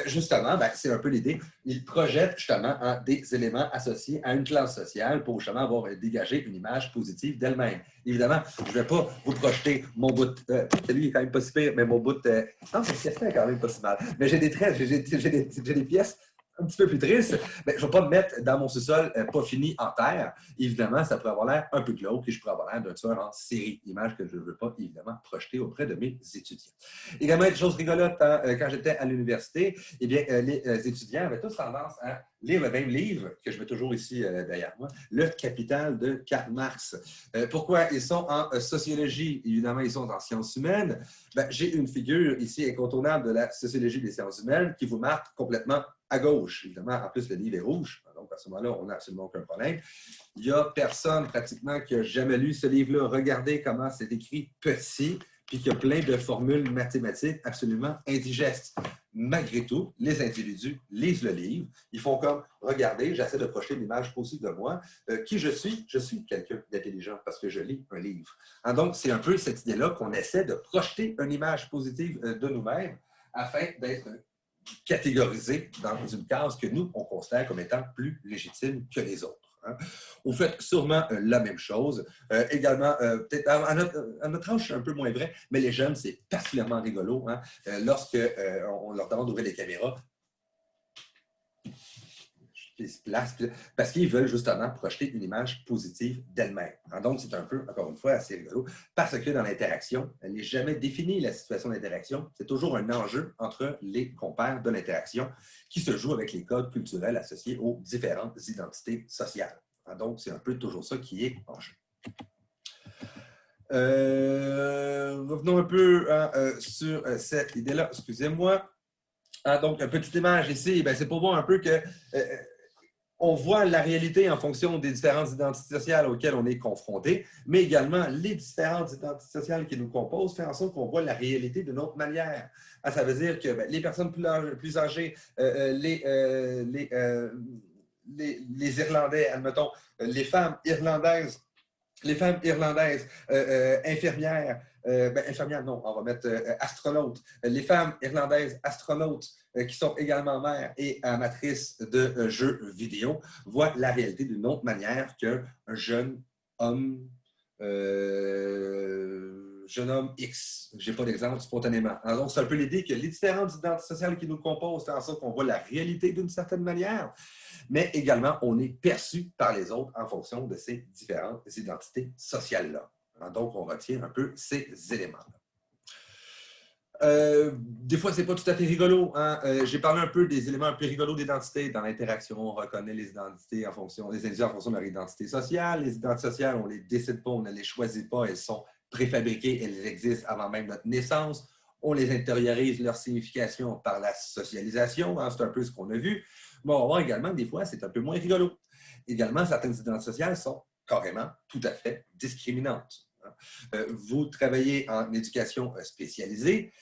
Justement, c'est un peu l'idée. Ils projettent justement des éléments associés à une classe sociale pour justement avoir dégagé une image positive d'elle-même. Évidemment, je ne vais pas vous projeter mon bout lui, il est quand même pas si pire, mais mon bout non, c'est quand même pas si mal. Mais j'ai des traits, j'ai des pièces un petit peu plus triste, mais je ne vais pas me mettre dans mon sous-sol pas fini en terre. Évidemment, ça pourrait avoir l'air un peu glauque et je pourrais avoir l'air d'un tueur en série, image que je ne veux pas, évidemment, projeter auprès de mes étudiants. Également, une chose rigolote, quand j'étais à l'université, eh bien, les étudiants avaient tous tendance à lire le même livre, que je mets toujours ici derrière moi, Le Capital de Karl Marx. Pourquoi? Ils sont en sociologie, évidemment, ils sont en sciences humaines. J'ai une figure ici incontournable de la sociologie des sciences humaines qui vous marque complètement à gauche. Évidemment, en plus, le livre est rouge. Donc, à ce moment-là, on n'a absolument aucun problème. Il n'y a personne, pratiquement, qui a jamais lu ce livre-là. Regardez comment c'est écrit petit, puis qu'il y a plein de formules mathématiques absolument indigestes. Malgré tout, les individus lisent le livre. Ils font comme, regardez, j'essaie de projeter l'image positive de moi. Qui je suis? Je suis quelqu'un d'intelligent parce que je lis un livre. Donc, c'est un peu cette idée-là qu'on essaie de projeter une image positive de nous-mêmes afin d'être catégorisés dans une case que nous, on considère comme étant plus légitime que les autres. Hein. On fait sûrement la même chose. Également, peut-être à notre âge, c'est un peu moins vrai, mais les jeunes, c'est particulièrement rigolo. Hein, lorsque on leur demande d'ouvrir les caméras, ils se placent parce qu'ils veulent justement projeter une image positive d'elle-même. Donc, c'est un peu, encore une fois, assez rigolo, parce que dans l'interaction, elle n'est jamais définie, la situation d'interaction. C'est toujours un enjeu entre les compères de l'interaction qui se joue avec les codes culturels associés aux différentes identités sociales. Donc, c'est un peu toujours ça qui est en jeu. Revenons un peu sur cette idée-là. Excusez-moi. Donc, une petite image ici, c'est pour voir un peu que on voit la réalité en fonction des différentes identités sociales auxquelles on est confronté, mais également les différentes identités sociales qui nous composent font en sorte qu'on voit la réalité d'une autre manière. Ça veut dire que les personnes plus âgées, les Irlandais, admettons, les femmes irlandaises, infirmières, infirmières, non, on va mettre astronautes. Les femmes irlandaises astronautes qui sont également mères et amatrices de jeux vidéo voient la réalité d'une autre manière qu'un jeune homme X. Je n'ai pas d'exemple spontanément. Alors, donc, c'est un peu l'idée que les différentes identités sociales qui nous composent font en sorte qu'on voit la réalité d'une certaine manière, mais également, on est perçu par les autres en fonction de ces différentes identités sociales-là. Donc, on retient un peu ces éléments-là. Des fois, c'est pas tout à fait rigolo. Hein? J'ai parlé un peu des éléments un peu rigolos d'identité. Dans l'interaction, on reconnaît les identités en fonction, les individus en fonction de leur identité sociale. Les identités sociales, on ne les décide pas, on ne les choisit pas. Elles sont préfabriquées, elles existent avant même notre naissance. On les intériorise, leur signification par la socialisation. Hein? C'est un peu ce qu'on a vu. Mais on va voir également que des fois, c'est un peu moins rigolo. Également, certaines identités sociales sont carrément tout à fait discriminantes. Vous travaillez en éducation spécialisée,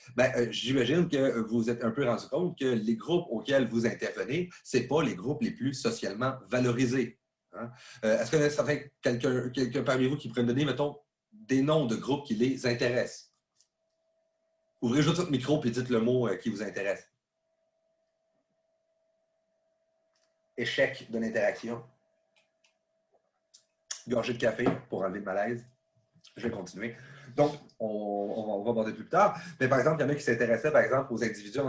j'imagine que vous vous êtes un peu rendu compte que les groupes auxquels vous intervenez, ce n'est pas les groupes les plus socialement valorisés. Hein? Est-ce que ça fait quelqu'un parmi vous qui pourrait me donner, mettons, des noms de groupes qui les intéressent? Ouvrez juste votre micro et dites le mot qui vous intéresse. échec de l'interaction. Gorgée de café pour enlever le malaise. Je vais continuer. Donc, on va aborder plus tard. Mais par exemple, il y en a qui s'intéressaient, par exemple, aux individus,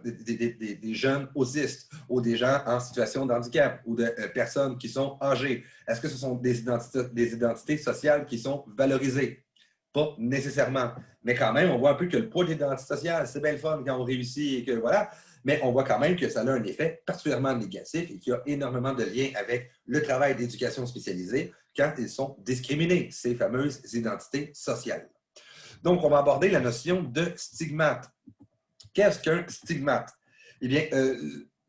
des jeunes autistes ou des gens en situation de handicap ou de personnes qui sont âgées. Est-ce que ce sont des identités sociales qui sont valorisées? Pas nécessairement. Mais quand même, on voit un peu que le poids de l'identité sociale, c'est bien le fun quand on réussit et que voilà. Mais on voit quand même que ça a un effet particulièrement négatif et qu'il y a énormément de liens avec le travail d'éducation spécialisée quand ils sont discriminés, ces fameuses identités sociales. Donc, on va aborder la notion de stigmate. Qu'est-ce qu'un stigmate? Eh bien,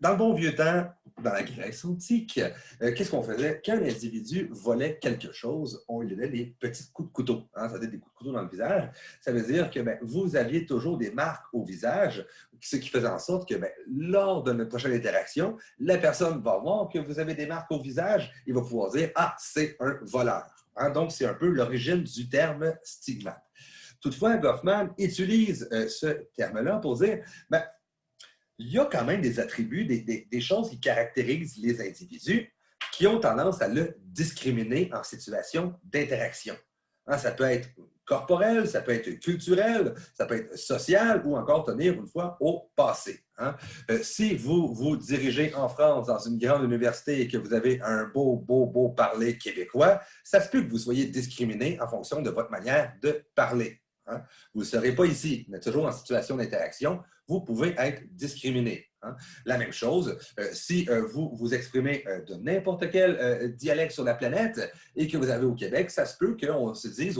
dans le bon vieux temps, dans la Grèce antique, qu'est-ce qu'on faisait? Quand un individu volait quelque chose, on lui donnait des petits coups de couteau. Hein? Ça veut dire des coups de couteau dans le visage. Ça veut dire que vous aviez toujours des marques au visage, ce qui faisait en sorte que lors de notre prochaine interaction, la personne va voir que vous avez des marques au visage et va pouvoir dire « Ah, c'est un voleur. Hein? » Donc, c'est un peu l'origine du terme stigmate. Toutefois, Goffman utilise ce terme-là pour dire il y a quand même des attributs, des choses qui caractérisent les individus qui ont tendance à le discriminer en situation d'interaction. Hein, ça peut être corporel, ça peut être culturel, ça peut être social ou encore tenir une fois au passé. Hein. Si vous vous dirigez en France dans une grande université et que vous avez un beau parler québécois, ça se peut que vous soyez discriminé en fonction de votre manière de parler. Hein. Vous ne serez pas ici, mais toujours en situation d'interaction, vous pouvez être discriminé. Hein. La même chose, si vous vous exprimez de n'importe quel dialecte sur la planète et que vous avez au Québec, ça se peut qu'on se dise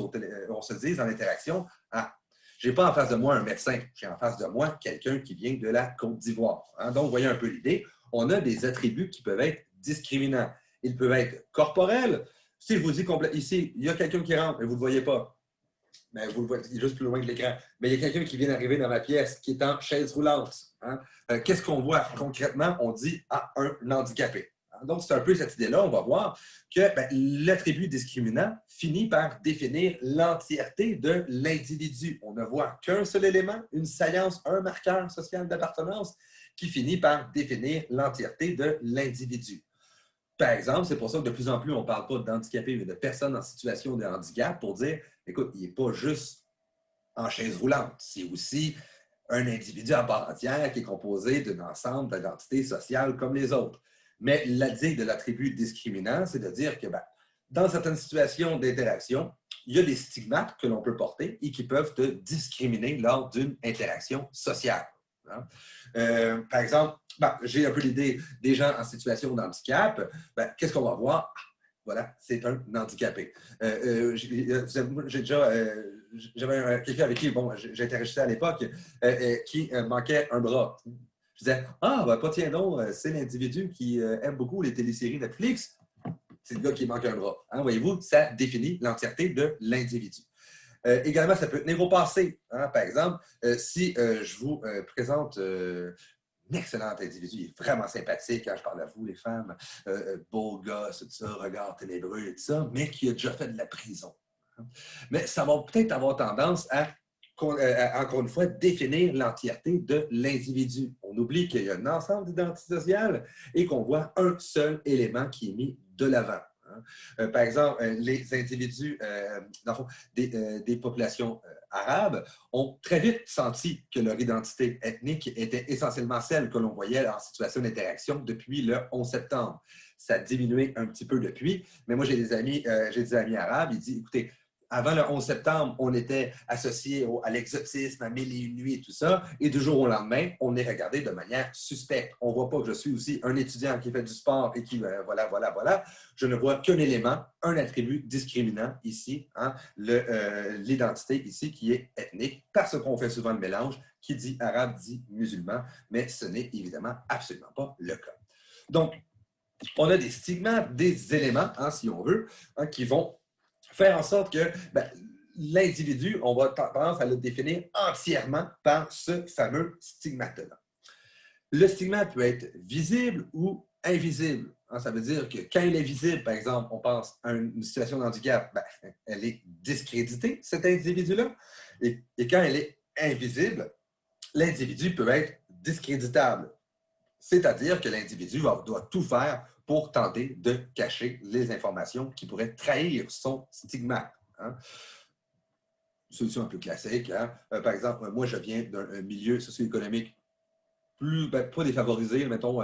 en interaction « Ah, je n'ai pas en face de moi un médecin, j'ai en face de moi quelqu'un qui vient de la Côte d'Ivoire. Hein. » Donc, vous voyez un peu l'idée. On a des attributs qui peuvent être discriminants. Ils peuvent être corporels. Si je vous dis ici, il y a quelqu'un qui rentre et vous ne le voyez pas, mais vous le voyez, il est juste plus loin que l'écran. Mais il y a quelqu'un qui vien d'arriver dans ma pièce qui est en chaise roulante. Hein? Qu'est-ce qu'on voit concrètement? On dit à un handicapé. Hein? Donc, c'est un peu cette idée-là. On va voir que l'attribut discriminant finit par définir l'entièreté de l'individu. On ne voit qu'un seul élément, une saillance, un marqueur social d'appartenance qui finit par définir l'entièreté de l'individu. Par exemple, c'est pour ça que de plus en plus, on ne parle pas d'handicapés, mais de personnes en situation de handicap pour dire, écoute, il n'est pas juste en chaise roulante, c'est aussi un individu à part entière qui est composé d'un ensemble d'identités sociales comme les autres. Mais l'idée de l'attribut discriminant, c'est de dire que dans certaines situations d'interaction, il y a des stigmates que l'on peut porter et qui peuvent te discriminer lors d'une interaction sociale. Hein? Par exemple, j'ai un peu l'idée des gens en situation de handicap. Qu'est-ce qu'on va voir? Voilà, c'est un handicapé. J'avais quelqu'un avec qui j'interagissais à l'époque qui manquait un bras. Je disais, pas tiens donc, c'est l'individu qui aime beaucoup les téléséries Netflix. C'est le gars qui manque un bras. Hein, voyez-vous, ça définit l'entièreté de l'individu. Également, ça peut tenir au passé. Hein, par exemple, si je vous présente un excellent individu, il est vraiment sympathique quand je parle à vous, les femmes, beau gosse, tout ça, regard ténébreux et tout ça, mais qui a déjà fait de la prison. Hein. Mais ça va peut-être avoir tendance à, encore une fois, définir l'entièreté de l'individu. On oublie qu'il y a un ensemble d'identités sociales et qu'on voit un seul élément qui est mis de l'avant. Par exemple, les individus des populations arabes ont très vite senti que leur identité ethnique était essentiellement celle que l'on voyait en situation d'interaction depuis le 11 septembre. Ça a diminué un petit peu depuis, mais moi j'ai des amis arabes, ils disent, écoutez, avant le 11 septembre, on était associé à l'exotisme, à Mille et une nuits et tout ça. Et du jour au lendemain, on est regardé de manière suspecte. On ne voit pas que je suis aussi un étudiant qui fait du sport et qui, voilà. Je ne vois qu'un élément, un attribut discriminant ici, hein, l'identité ici qui est ethnique, parce qu'on fait souvent le mélange, qui dit arabe dit musulman, mais ce n'est évidemment absolument pas le cas. Donc, on a des stigmates, des éléments, hein, si on veut, hein, qui vont faire en sorte que l'individu, on va tendance à le définir entièrement par ce fameux stigmate-là. Le stigmate peut être visible ou invisible. Hein, ça veut dire que quand il est visible, par exemple, on pense à une situation de handicap, elle est discréditée, cet individu-là. Et quand elle est invisible, l'individu peut être discréditable. C'est-à-dire que l'individu doit tout faire pour tenter de cacher les informations qui pourraient trahir son stigmate. Hein. Solution un peu classique. Hein? Par exemple, moi, je viens d'un milieu socio-économique pas défavorisé, mettons,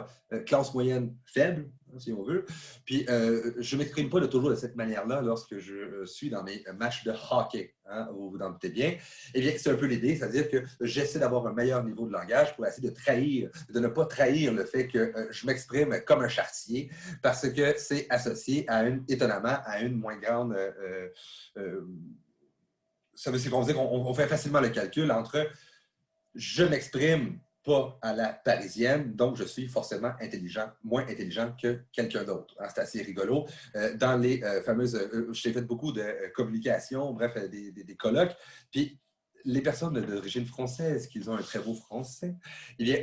classe moyenne faible, si on veut. Puis, je ne m'exprime pas toujours de cette manière-là lorsque je suis dans mes matchs de hockey. Hein, vous vous en doutez bien. Eh bien, c'est un peu l'idée, c'est-à-dire que j'essaie d'avoir un meilleur niveau de langage pour essayer de ne pas trahir le fait que je m'exprime comme un charretier, parce que c'est associé étonnamment à une moins grande... ça veut dire qu'on fait facilement le calcul entre je m'exprime pas à la parisienne, donc je suis forcément moins intelligent que quelqu'un d'autre. Hein, c'est assez rigolo. Dans les fameuses... j'ai fait beaucoup de communication, bref, des colloques, puis les personnes d'origine française, qui ont un très beau français, eh bien,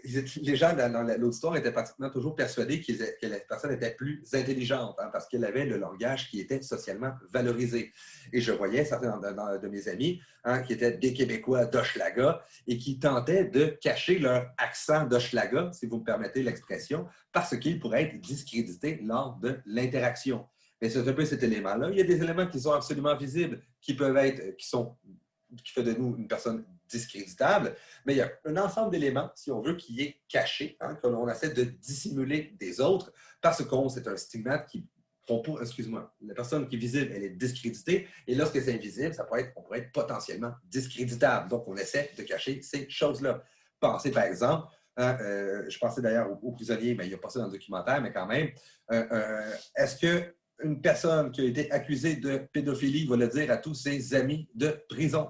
les gens dans l'auditoire étaient pratiquement toujours persuadés que la personne était plus intelligente, hein, parce qu'elle avait le langage qui était socialement valorisé. Et je voyais certains de mes amis hein, qui étaient des Québécois d'Hochelaga et qui tentaient de cacher leur accent d'Hochelaga, si vous me permettez l'expression, parce qu'ils pourraient être discrédités lors de l'interaction. Mais c'est un peu cet élément-là. Il y a des éléments qui sont absolument visibles, qui fait de nous une personne discréditable, mais il y a un ensemble d'éléments, si on veut, qui est caché, hein, que l'on essaie de dissimuler des autres, parce qu'on c'est un stigmate qui... Excuse-moi, la personne qui est visible, elle est discréditée, et lorsque c'est invisible, on pourrait être potentiellement discréditable. Donc, on essaie de cacher ces choses-là. Pensez, par exemple, hein, je pensais d'ailleurs aux prisonniers, mais il n'y a pas ça dans le documentaire, mais quand même, est-ce qu'une personne qui a été accusée de pédophilie va le dire à tous ses amis de prison?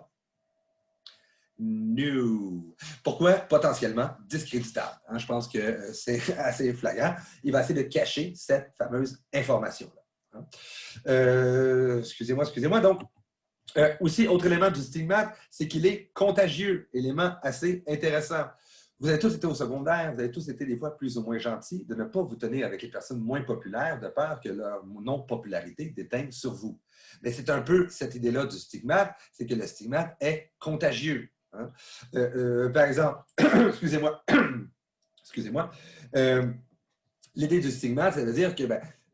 No. Pourquoi? Potentiellement discréditable. Hein? Je pense que c'est assez flagrant. Il va essayer de cacher cette fameuse information-là. Hein? Excusez-moi. Donc, aussi, autre élément du stigmate, c'est qu'il est contagieux. Élément assez intéressant. Vous avez tous été au secondaire, vous avez tous été des fois plus ou moins gentils de ne pas vous tenir avec les personnes moins populaires de peur que leur non-popularité déteigne sur vous. Mais c'est un peu cette idée-là du stigmate, c'est que le stigmate est contagieux. Hein? Par exemple, excusez-moi, l'idée du stigmate, ça veut dire que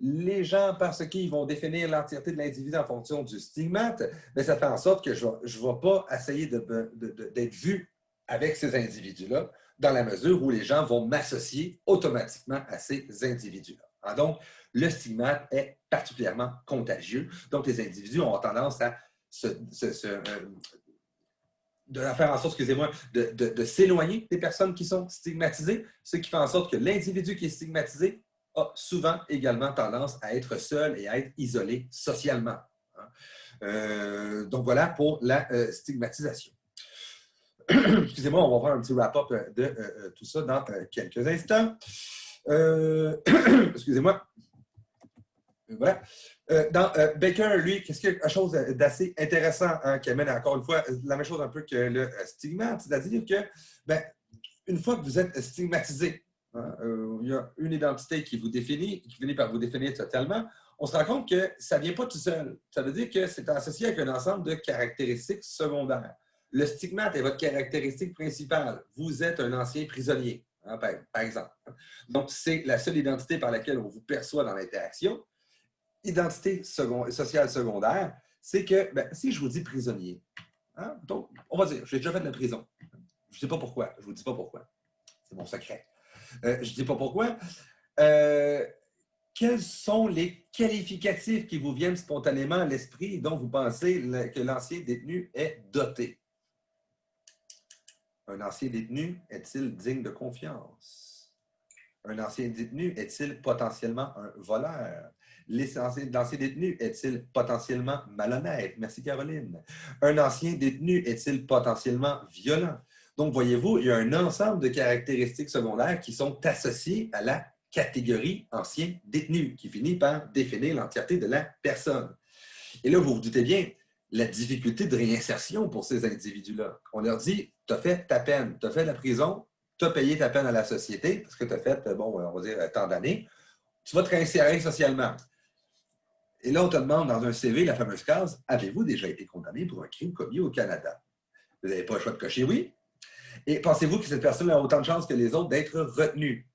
les gens, parce qu'ils vont définir l'entièreté de l'individu en fonction du stigmate, ça fait en sorte que je ne vais pas essayer d'être vu avec ces individus-là, dans la mesure où les gens vont m'associer automatiquement à ces individus-là. Hein? Donc, le stigmate est particulièrement contagieux. Donc, les individus ont tendance à faire en sorte, de s'éloigner des personnes qui sont stigmatisées, ce qui fait en sorte que l'individu qui est stigmatisé a souvent également tendance à être seul et à être isolé socialement. Hein? Donc, voilà pour la stigmatisation. Excusez-moi, on va faire un petit wrap-up de tout ça dans quelques instants. Excusez-moi. Voilà. Dans Baker, lui, qu'est-ce qu'il y a quelque chose d'assez intéressant hein, qui amène encore une fois la même chose un peu que le stigmate, c'est-à-dire que, une fois que vous êtes stigmatisé, hein, il y a une identité qui vous définit, qui finit par vous définir totalement, on se rend compte que ça ne vient pas tout seul. Ça veut dire que c'est associé avec un ensemble de caractéristiques secondaires. Le stigmate est votre caractéristique principale. Vous êtes un ancien prisonnier, hein, par exemple. Donc, c'est la seule identité par laquelle on vous perçoit dans l'interaction. Identité sociale secondaire, c'est que si je vous dis prisonnier, hein, donc, on va dire, j'ai déjà fait de la prison. Je ne sais pas pourquoi. Je ne vous dis pas pourquoi. C'est mon secret. Je ne dis pas pourquoi. Quels sont les qualificatifs qui vous viennent spontanément à l'esprit et dont vous pensez que l'ancien détenu est doté? Un ancien détenu est-il digne de confiance? Un ancien détenu est-il potentiellement un voleur? L'ancien détenu est-il potentiellement malhonnête? Merci, Caroline. Un ancien détenu est-il potentiellement violent? Donc, voyez-vous, il y a un ensemble de caractéristiques secondaires qui sont associées à la catégorie ancien détenu, qui finit par définir l'entièreté de la personne. Et là, vous vous doutez bien, la difficulté de réinsertion pour ces individus-là. On leur dit, tu as fait ta peine, tu as fait la prison, tu as payé ta peine à la société, parce que tu as fait, on va dire, tant d'années, tu vas te réinsérer socialement. Et là, on te demande dans un CV la fameuse case, avez-vous déjà été condamné pour un crime commis au Canada? Vous n'avez pas le choix de cocher oui. Et pensez-vous que cette personne a autant de chances que les autres d'être retenue?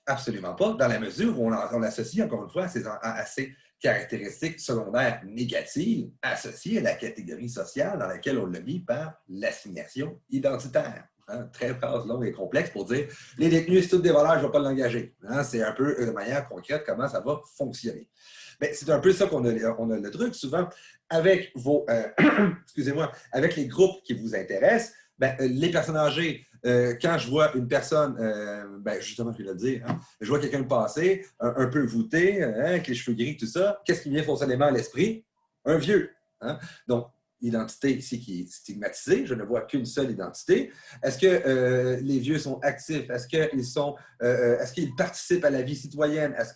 Absolument pas, dans la mesure où on l'associe, encore une fois, à ces caractéristiques secondaires négatives associées à la catégorie sociale dans laquelle on l'a mis par l'assignation identitaire. Hein, très phrase longue et complexe pour dire les détenus, c'est toutes des valeurs, je ne vais pas l'engager. Hein, c'est un peu de manière concrète comment ça va fonctionner. Mais c'est un peu ça qu'on a le truc. Souvent, avec vos excusez-moi, avec les groupes qui vous intéressent, ben, les personnes âgées, quand je vois une personne, ben, justement, je vais le dire, hein, je vois quelqu'un passer, un peu voûté, hein, avec les cheveux gris, tout ça, qu'est-ce qui vient spontanément à l'esprit? Un vieux. Hein? Donc, identité ici qui est stigmatisée, je ne vois qu'une seule identité. Est-ce que les vieux sont actifs? Est-ce qu'ils participent à la vie citoyenne? Est-ce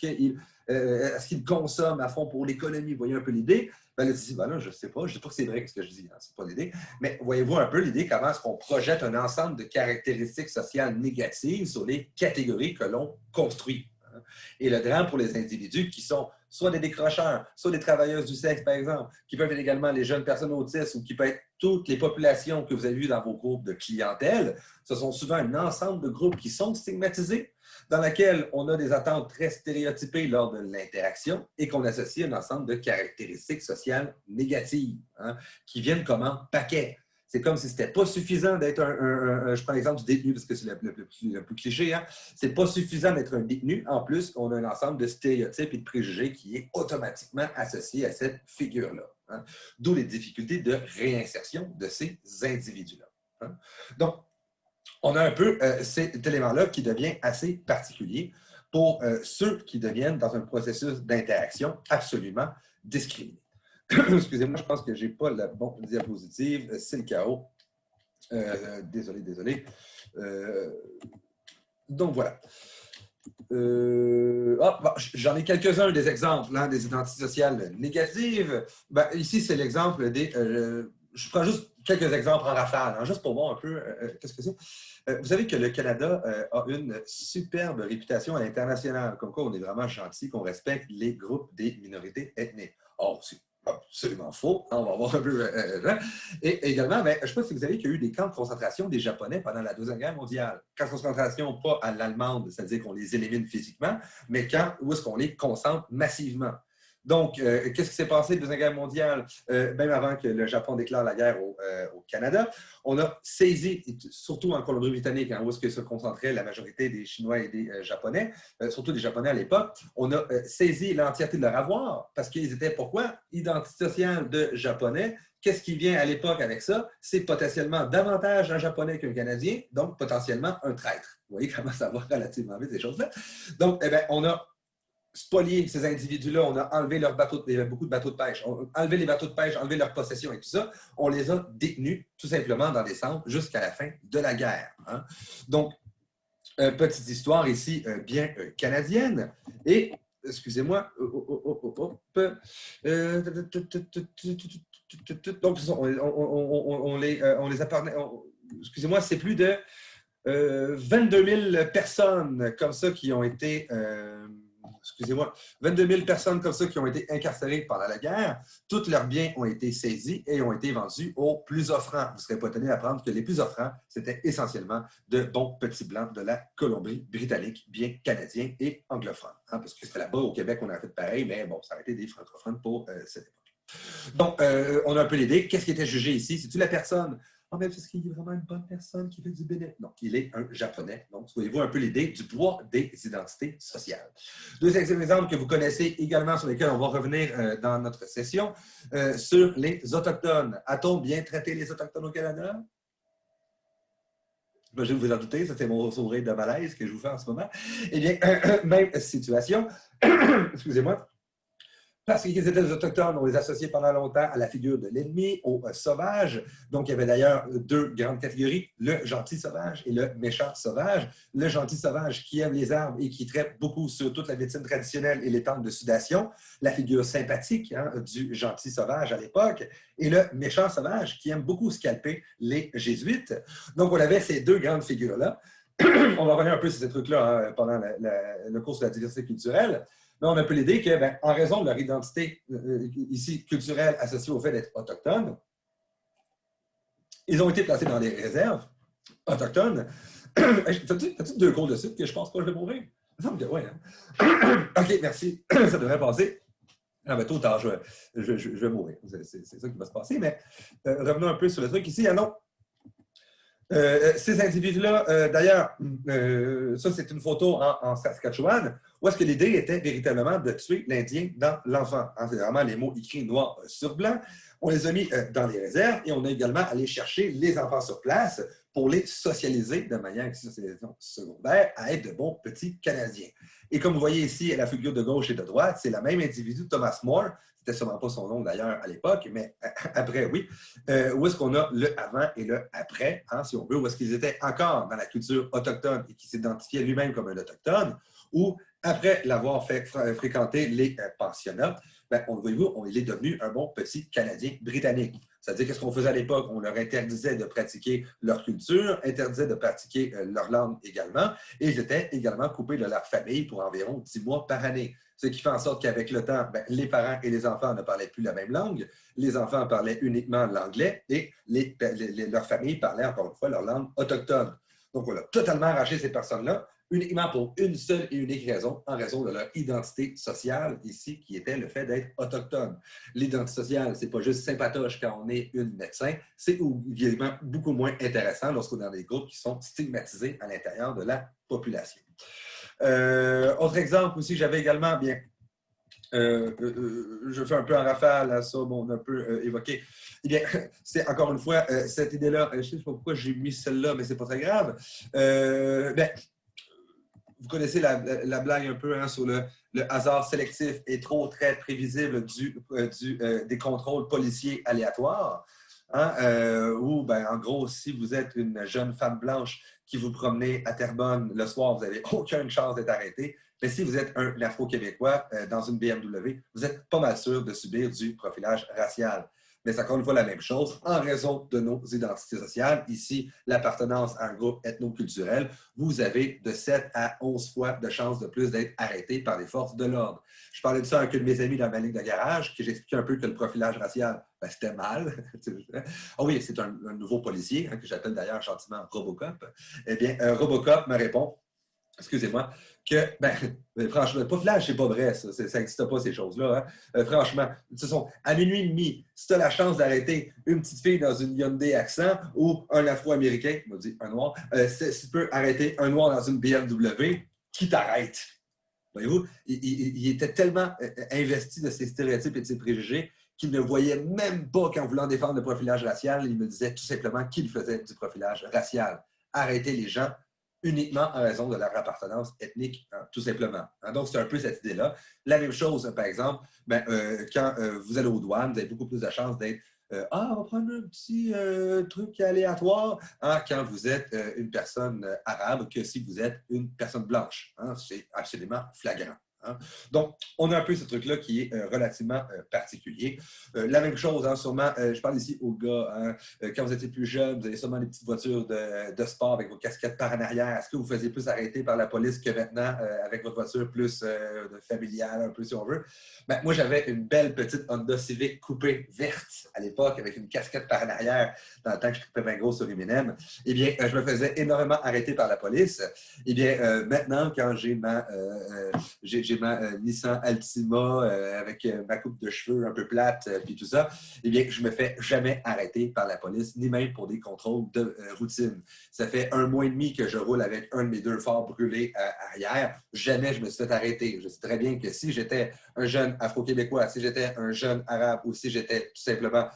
qu'ils consomment à fond pour l'économie? Vous voyez un peu l'idée? Ben, là, je ne sais pas. Je ne dis pas que c'est vrai ce que je dis, hein, ce n'est pas l'idée. Mais voyez-vous un peu l'idée, comment est-ce qu'on projette un ensemble de caractéristiques sociales négatives sur les catégories que l'on construit? Hein? Et le drame pour les individus qui sont soit des décrocheurs, soit des travailleuses du sexe, par exemple, qui peuvent être également les jeunes personnes autistes ou qui peuvent être toutes les populations que vous avez vues dans vos groupes de clientèle, ce sont souvent un ensemble de groupes qui sont stigmatisés, dans lesquels on a des attentes très stéréotypées lors de l'interaction et qu'on associe à un ensemble de caractéristiques sociales négatives, hein, qui viennent comme un paquet. C'est comme si ce n'était pas suffisant d'être je prends l'exemple du détenu parce que c'est le plus cliché, hein? C'est pas suffisant d'être un détenu. En plus, on a un ensemble de stéréotypes et de préjugés qui est automatiquement associé à cette figure-là. Hein? D'où les difficultés de réinsertion de ces individus-là. Hein? Donc, on a un peu cet élément-là qui devient assez particulier pour ceux qui deviennent dans un processus d'interaction absolument discriminé. Excusez-moi, je pense que je n'ai pas la bonne diapositive. C'est le chaos. Désolé. Donc, voilà. J'en ai quelques-uns des exemples des identités sociales négatives. Ben, ici, c'est l'exemple des... je prends juste quelques exemples en rafale, hein, juste pour voir un peu qu'est-ce que c'est. Vous savez que le Canada a une superbe réputation à l'international, comme quoi on est vraiment gentil, qu'on respecte les groupes des minorités ethniques. Or, c'est absolument faux. On va voir un peu. Et également, je ne sais pas si vous savez qu'il y a eu des camps de concentration des Japonais pendant la Deuxième Guerre mondiale. Camps de concentration, pas à l'allemande, c'est-à-dire qu'on les élimine physiquement, mais où est-ce qu'on les concentre massivement. Donc, qu'est-ce qui s'est passé la Deuxième Guerre mondiale, même avant que le Japon déclare la guerre au Canada? On a saisi, surtout en Colombie-Britannique, où est-ce que se concentrait la majorité des Chinois et des Japonais, surtout des Japonais à l'époque, on a saisi l'entièreté de leur avoir, parce qu'ils étaient, pourquoi? Identité sociale de Japonais. Qu'est-ce qui vient à l'époque avec ça? C'est potentiellement davantage un Japonais qu'un Canadien, donc potentiellement un traître. Vous voyez comment ça va relativement vite, ces choses-là? Donc, on a spolier ces individus-là, on a enlevé leurs bateaux, il y avait beaucoup de bateaux de pêche, on a enlevé les bateaux de pêche, enlevé leurs possessions et tout ça, on les a détenus tout simplement dans des centres jusqu'à la fin de la guerre. Hein. Donc, petite histoire ici bien canadienne, et, excusez-moi, donc, on les a excusez-moi, c'est plus de 22 000 personnes comme ça qui ont été... 22 000 personnes comme ça qui ont été incarcérées pendant la guerre. Tous leurs biens ont été saisis et ont été vendus aux plus offrants. Vous ne serez pas étonné d'apprendre que les plus offrants, c'était essentiellement de bons petits blancs de la Colombie-Britannique, bien canadiens et anglophones. Hein, parce que c'était là-bas, au Québec, on a fait pareil, mais bon, ça a été des francophones pour cette époque. Donc, on a un peu l'idée. Qu'est-ce qui était jugé ici? C'est-tu la personne? Ah, mais est-ce qu'il est vraiment une bonne personne qui fait du bénéfice? Non, il est un Japonais. Donc, voyez-vous un peu l'idée du poids des identités sociales. Deuxième exemple que vous connaissez également, sur lesquels on va revenir dans notre session, sur les Autochtones. A-t-on bien traité les Autochtones au Canada? Je vais vous en douter, ça c'est mon sourire de malaise que je vous fais en ce moment. Eh bien, même situation. Excusez-moi. Parce qu'ils étaient des Autochtones, on les associait pendant longtemps à la figure de l'ennemi, au sauvage. Donc, il y avait d'ailleurs deux grandes catégories, le gentil sauvage et le méchant sauvage. Le gentil sauvage qui aime les arbres et qui traite beaucoup sur toute la médecine traditionnelle et les tentes de sudation, la figure sympathique du gentil sauvage à l'époque, et le méchant sauvage qui aime beaucoup scalper les jésuites. Donc, on avait ces deux grandes figures-là. On va revenir un peu sur ces trucs-là pendant le cours sur la diversité culturelle. Mais on a un peu l'idée que, en raison de leur identité ici culturelle associée au fait d'être autochtones, ils ont été placés dans des réserves autochtone. T'as-tu 2 cours de suite que je pense pas que je vais mourir? Il me semble que oui. Hein? OK, merci. Ça devrait passer. Ah ben, tôt ou tard, je vais mourir. C'est ça qui va se passer. Mais revenons un peu sur le truc ici. Allons. Ces individus-là, d'ailleurs, ça c'est une photo en Saskatchewan, où est-ce que l'idée était véritablement de tuer l'Indien dans l'enfant. Hein, c'est vraiment les mots écrits noir sur blanc. On les a mis dans les réserves et on a également allé chercher les enfants sur place pour les socialiser de manière socialisation secondaire à être de bons petits Canadiens. Et comme vous voyez ici, la figure de gauche et de droite, c'est le même individu, Thomas More. C'était sûrement pas son nom d'ailleurs à l'époque, mais après, oui. Où est-ce qu'on a le avant et le après, hein, si on veut, où est-ce qu'ils étaient encore dans la culture autochtone et qui s'identifiait lui-même comme un autochtone, ou après l'avoir fait fréquenter les pensionnats, ben, voyez-vous, il est devenu un bon petit Canadien britannique. C'est-à-dire qu'est-ce qu'on faisait à l'époque? On leur interdisait de pratiquer leur culture, interdisait de pratiquer leur langue également, et ils étaient également coupés de leur famille pour environ 10 mois par année. Ce qui fait en sorte qu'avec le temps, ben, les parents et les enfants ne parlaient plus la même langue. Les enfants parlaient uniquement l'anglais et leurs familles parlaient encore une fois leur langue autochtone. Donc, on a totalement arraché ces personnes-là uniquement pour une seule et unique raison, en raison de leur identité sociale ici, qui était le fait d'être autochtone. L'identité sociale, c'est pas juste sympatoche quand on est une médecin, c'est également beaucoup moins intéressant lorsqu'on est dans des groupes qui sont stigmatisés à l'intérieur de la population. Autre exemple aussi, j'avais également, bien, je fais un peu en rafale à ça, bon, on a un peu évoqué. Eh bien, c'est encore une fois cette idée-là, je ne sais pas pourquoi j'ai mis celle-là, mais c'est pas très grave. Bien, vous connaissez la blague un peu hein, sur le hasard sélectif et trop très prévisible des contrôles policiers aléatoires. Hein, où, ben, en gros, si vous êtes une jeune femme blanche qui vous promenez à Terrebonne le soir, vous n'avez aucune chance d'être arrêté. Mais si vous êtes un Afro-Québécois dans une BMW, vous êtes pas mal sûr de subir du profilage racial. Mais c'est encore une fois la même chose en raison de nos identités sociales. Ici, l'appartenance à un groupe ethno-culturel, vous avez de 7 à 11 fois de chances de plus d'être arrêté par les forces de l'ordre. Je parlais de ça avec un de mes amis dans ma ligne de garage, qui j'expliquais un peu que le profilage racial, ben, c'était mal. Ah oui, c'est un nouveau policier, hein, que j'appelle d'ailleurs gentiment Robocop. Eh bien, Robocop me répond, excusez-moi, que, ben, franchement, le profilage, c'est pas vrai, ça n'existe pas, ces choses-là. Hein. Franchement, à minuit et demi, si tu as la chance d'arrêter une petite fille dans une Hyundai Accent ou un Afro-Américain, on m'a dit un noir, si tu peux arrêter un noir dans une BMW, qui t'arrête? Voyez-vous, il était tellement investi de ses stéréotypes et de ses préjugés qu'il ne voyait même pas qu'en voulant défendre le profilage racial, il me disait tout simplement qu'il faisait du profilage racial. Arrêter les gens uniquement en raison de leur appartenance ethnique, hein, tout simplement. Hein, donc, c'est un peu cette idée-là. La même chose, par exemple, ben, quand vous allez aux douanes, vous avez beaucoup plus de chances d'être on va prendre un petit truc aléatoire hein, quand vous êtes une personne arabe que si vous êtes une personne blanche. Hein, c'est absolument flagrant. Hein. Donc, on a un peu ce truc-là qui est relativement particulier. La même chose, hein, sûrement, je parle ici aux gars, hein, quand vous étiez plus jeune, vous avez sûrement des petites voitures de sport avec vos casquettes par en arrière. Est-ce que vous faisiez plus arrêter par la police que maintenant avec votre voiture plus familiale, un peu si on veut? Ben, moi, j'avais une belle petite Honda Civic coupée verte à l'époque avec une casquette par en arrière dans le temps que je coupais bien gros sur Eminem. Eh bien, je me faisais énormément arrêter par la police. Eh bien, maintenant, quand j'ai ma Nissan Altima avec ma coupe de cheveux un peu plate puis tout ça, eh bien, je ne me fais jamais arrêter par la police, ni même pour des contrôles de routine. Ça fait 1 mois et demi que je roule avec un de mes 2 phares brûlés arrière. Jamais je me suis fait arrêter. Je sais très bien que si j'étais un jeune Afro-Québécois, si j'étais un jeune Arabe ou si j'étais tout simplement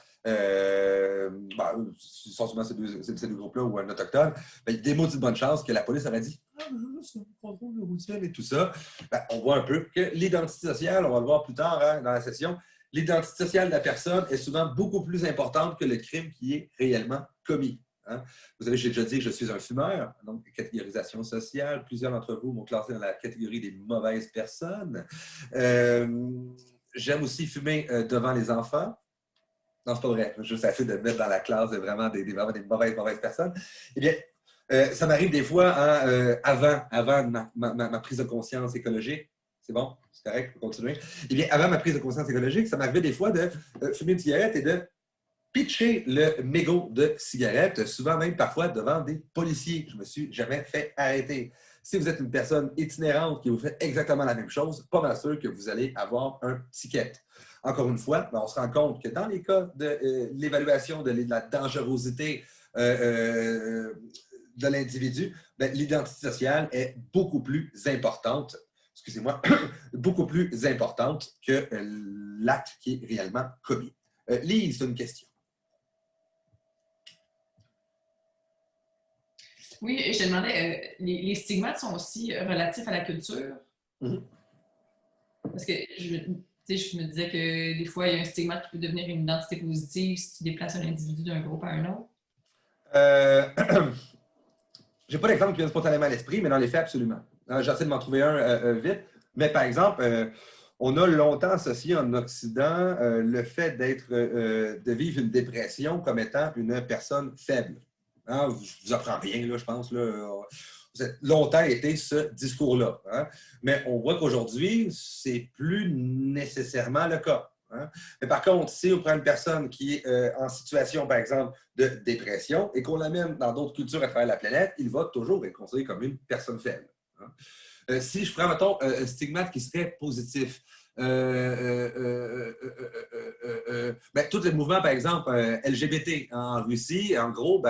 souvent ces deux groupes-là ou un autochtone, ben, il y a des mots de bonne chance que la police aurait dit « Ah, c'est un contrôle de routine et tout ça. Ben, » On voit un peu que l'identité sociale, on va le voir plus tard hein, dans la session, l'identité sociale de la personne est souvent beaucoup plus importante que le crime qui est réellement commis. Hein. Vous savez, j'ai déjà dit que je suis un fumeur, donc catégorisation sociale. Plusieurs d'entre vous m'ont classé dans la catégorie des mauvaises personnes. J'aime aussi fumer devant les enfants. Non, c'est pas vrai. Juste assez de mettre dans la classe vraiment des mauvaises personnes. Eh bien, ça m'arrive des fois hein, avant ma prise de conscience écologique. C'est bon? C'est correct? Je peux continuer? Eh bien, avant ma prise de conscience écologique, ça m'arrivait des fois de fumer une cigarette et de pitcher le mégot de cigarette, souvent même parfois devant des policiers. Je ne me suis jamais fait arrêter. Si vous êtes une personne itinérante qui vous fait exactement la même chose, pas mal sûr que vous allez avoir un ticket. Encore une fois, on se rend compte que dans les cas de l'évaluation de la dangerosité de l'individu, l'identité sociale est beaucoup plus importante, excusez-moi, beaucoup plus importante que l'acte qui est réellement commis. Lise, tu as une question. Oui, je te demandais, les stigmates sont aussi relatifs à la culture? Mm-hmm. Parce que je me disais que des fois, il y a un stigmate qui peut devenir une identité positive si tu déplaces un individu d'un groupe à un autre. Je n'ai pas d'exemple qui vient spontanément à l'esprit, mais dans les faits, absolument. J'essaie de m'en trouver un vite. Mais par exemple, on a longtemps associé en Occident le fait de vivre une dépression comme étant une personne faible. Hein? Je ne vous apprends rien, là, je pense. Là. Vous avez longtemps été ce discours-là. Hein? Mais on voit qu'aujourd'hui, c'est plus nécessairement le cas. Hein? Mais par contre, si on prend une personne qui est en situation, par exemple, de dépression et qu'on l'amène dans d'autres cultures à travers la planète, il va toujours être considéré comme une personne faible. Hein? Si je prends, mettons, un stigmate qui serait positif, tout le mouvement, par exemple, LGBT en Russie, en gros, vous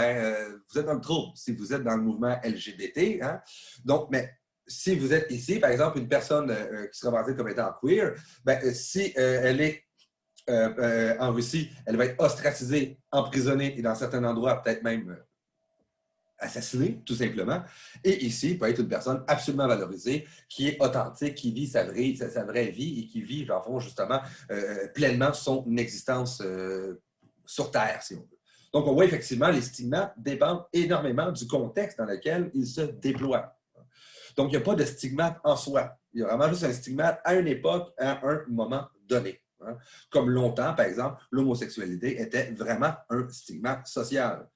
êtes dans le trouble si vous êtes dans le mouvement LGBT. Hein? Donc, mais si vous êtes ici, par exemple, une personne qui se revendique comme étant queer, si elle est en Russie, elle va être ostracisée, emprisonnée et dans certains endroits, peut-être même assassinée, tout simplement. Et ici, peut être une personne absolument valorisée, qui est authentique, qui vit sa vraie vie et qui vit, justement, pleinement son existence sur Terre, si on veut. Donc, on voit effectivement, les stigmates dépendent énormément du contexte dans lequel ils se déploient. Donc, il n'y a pas de stigmate en soi. Il y a vraiment juste un stigmate à une époque, à un moment donné. Hein. Comme longtemps, par exemple, l'homosexualité était vraiment un stigmate social.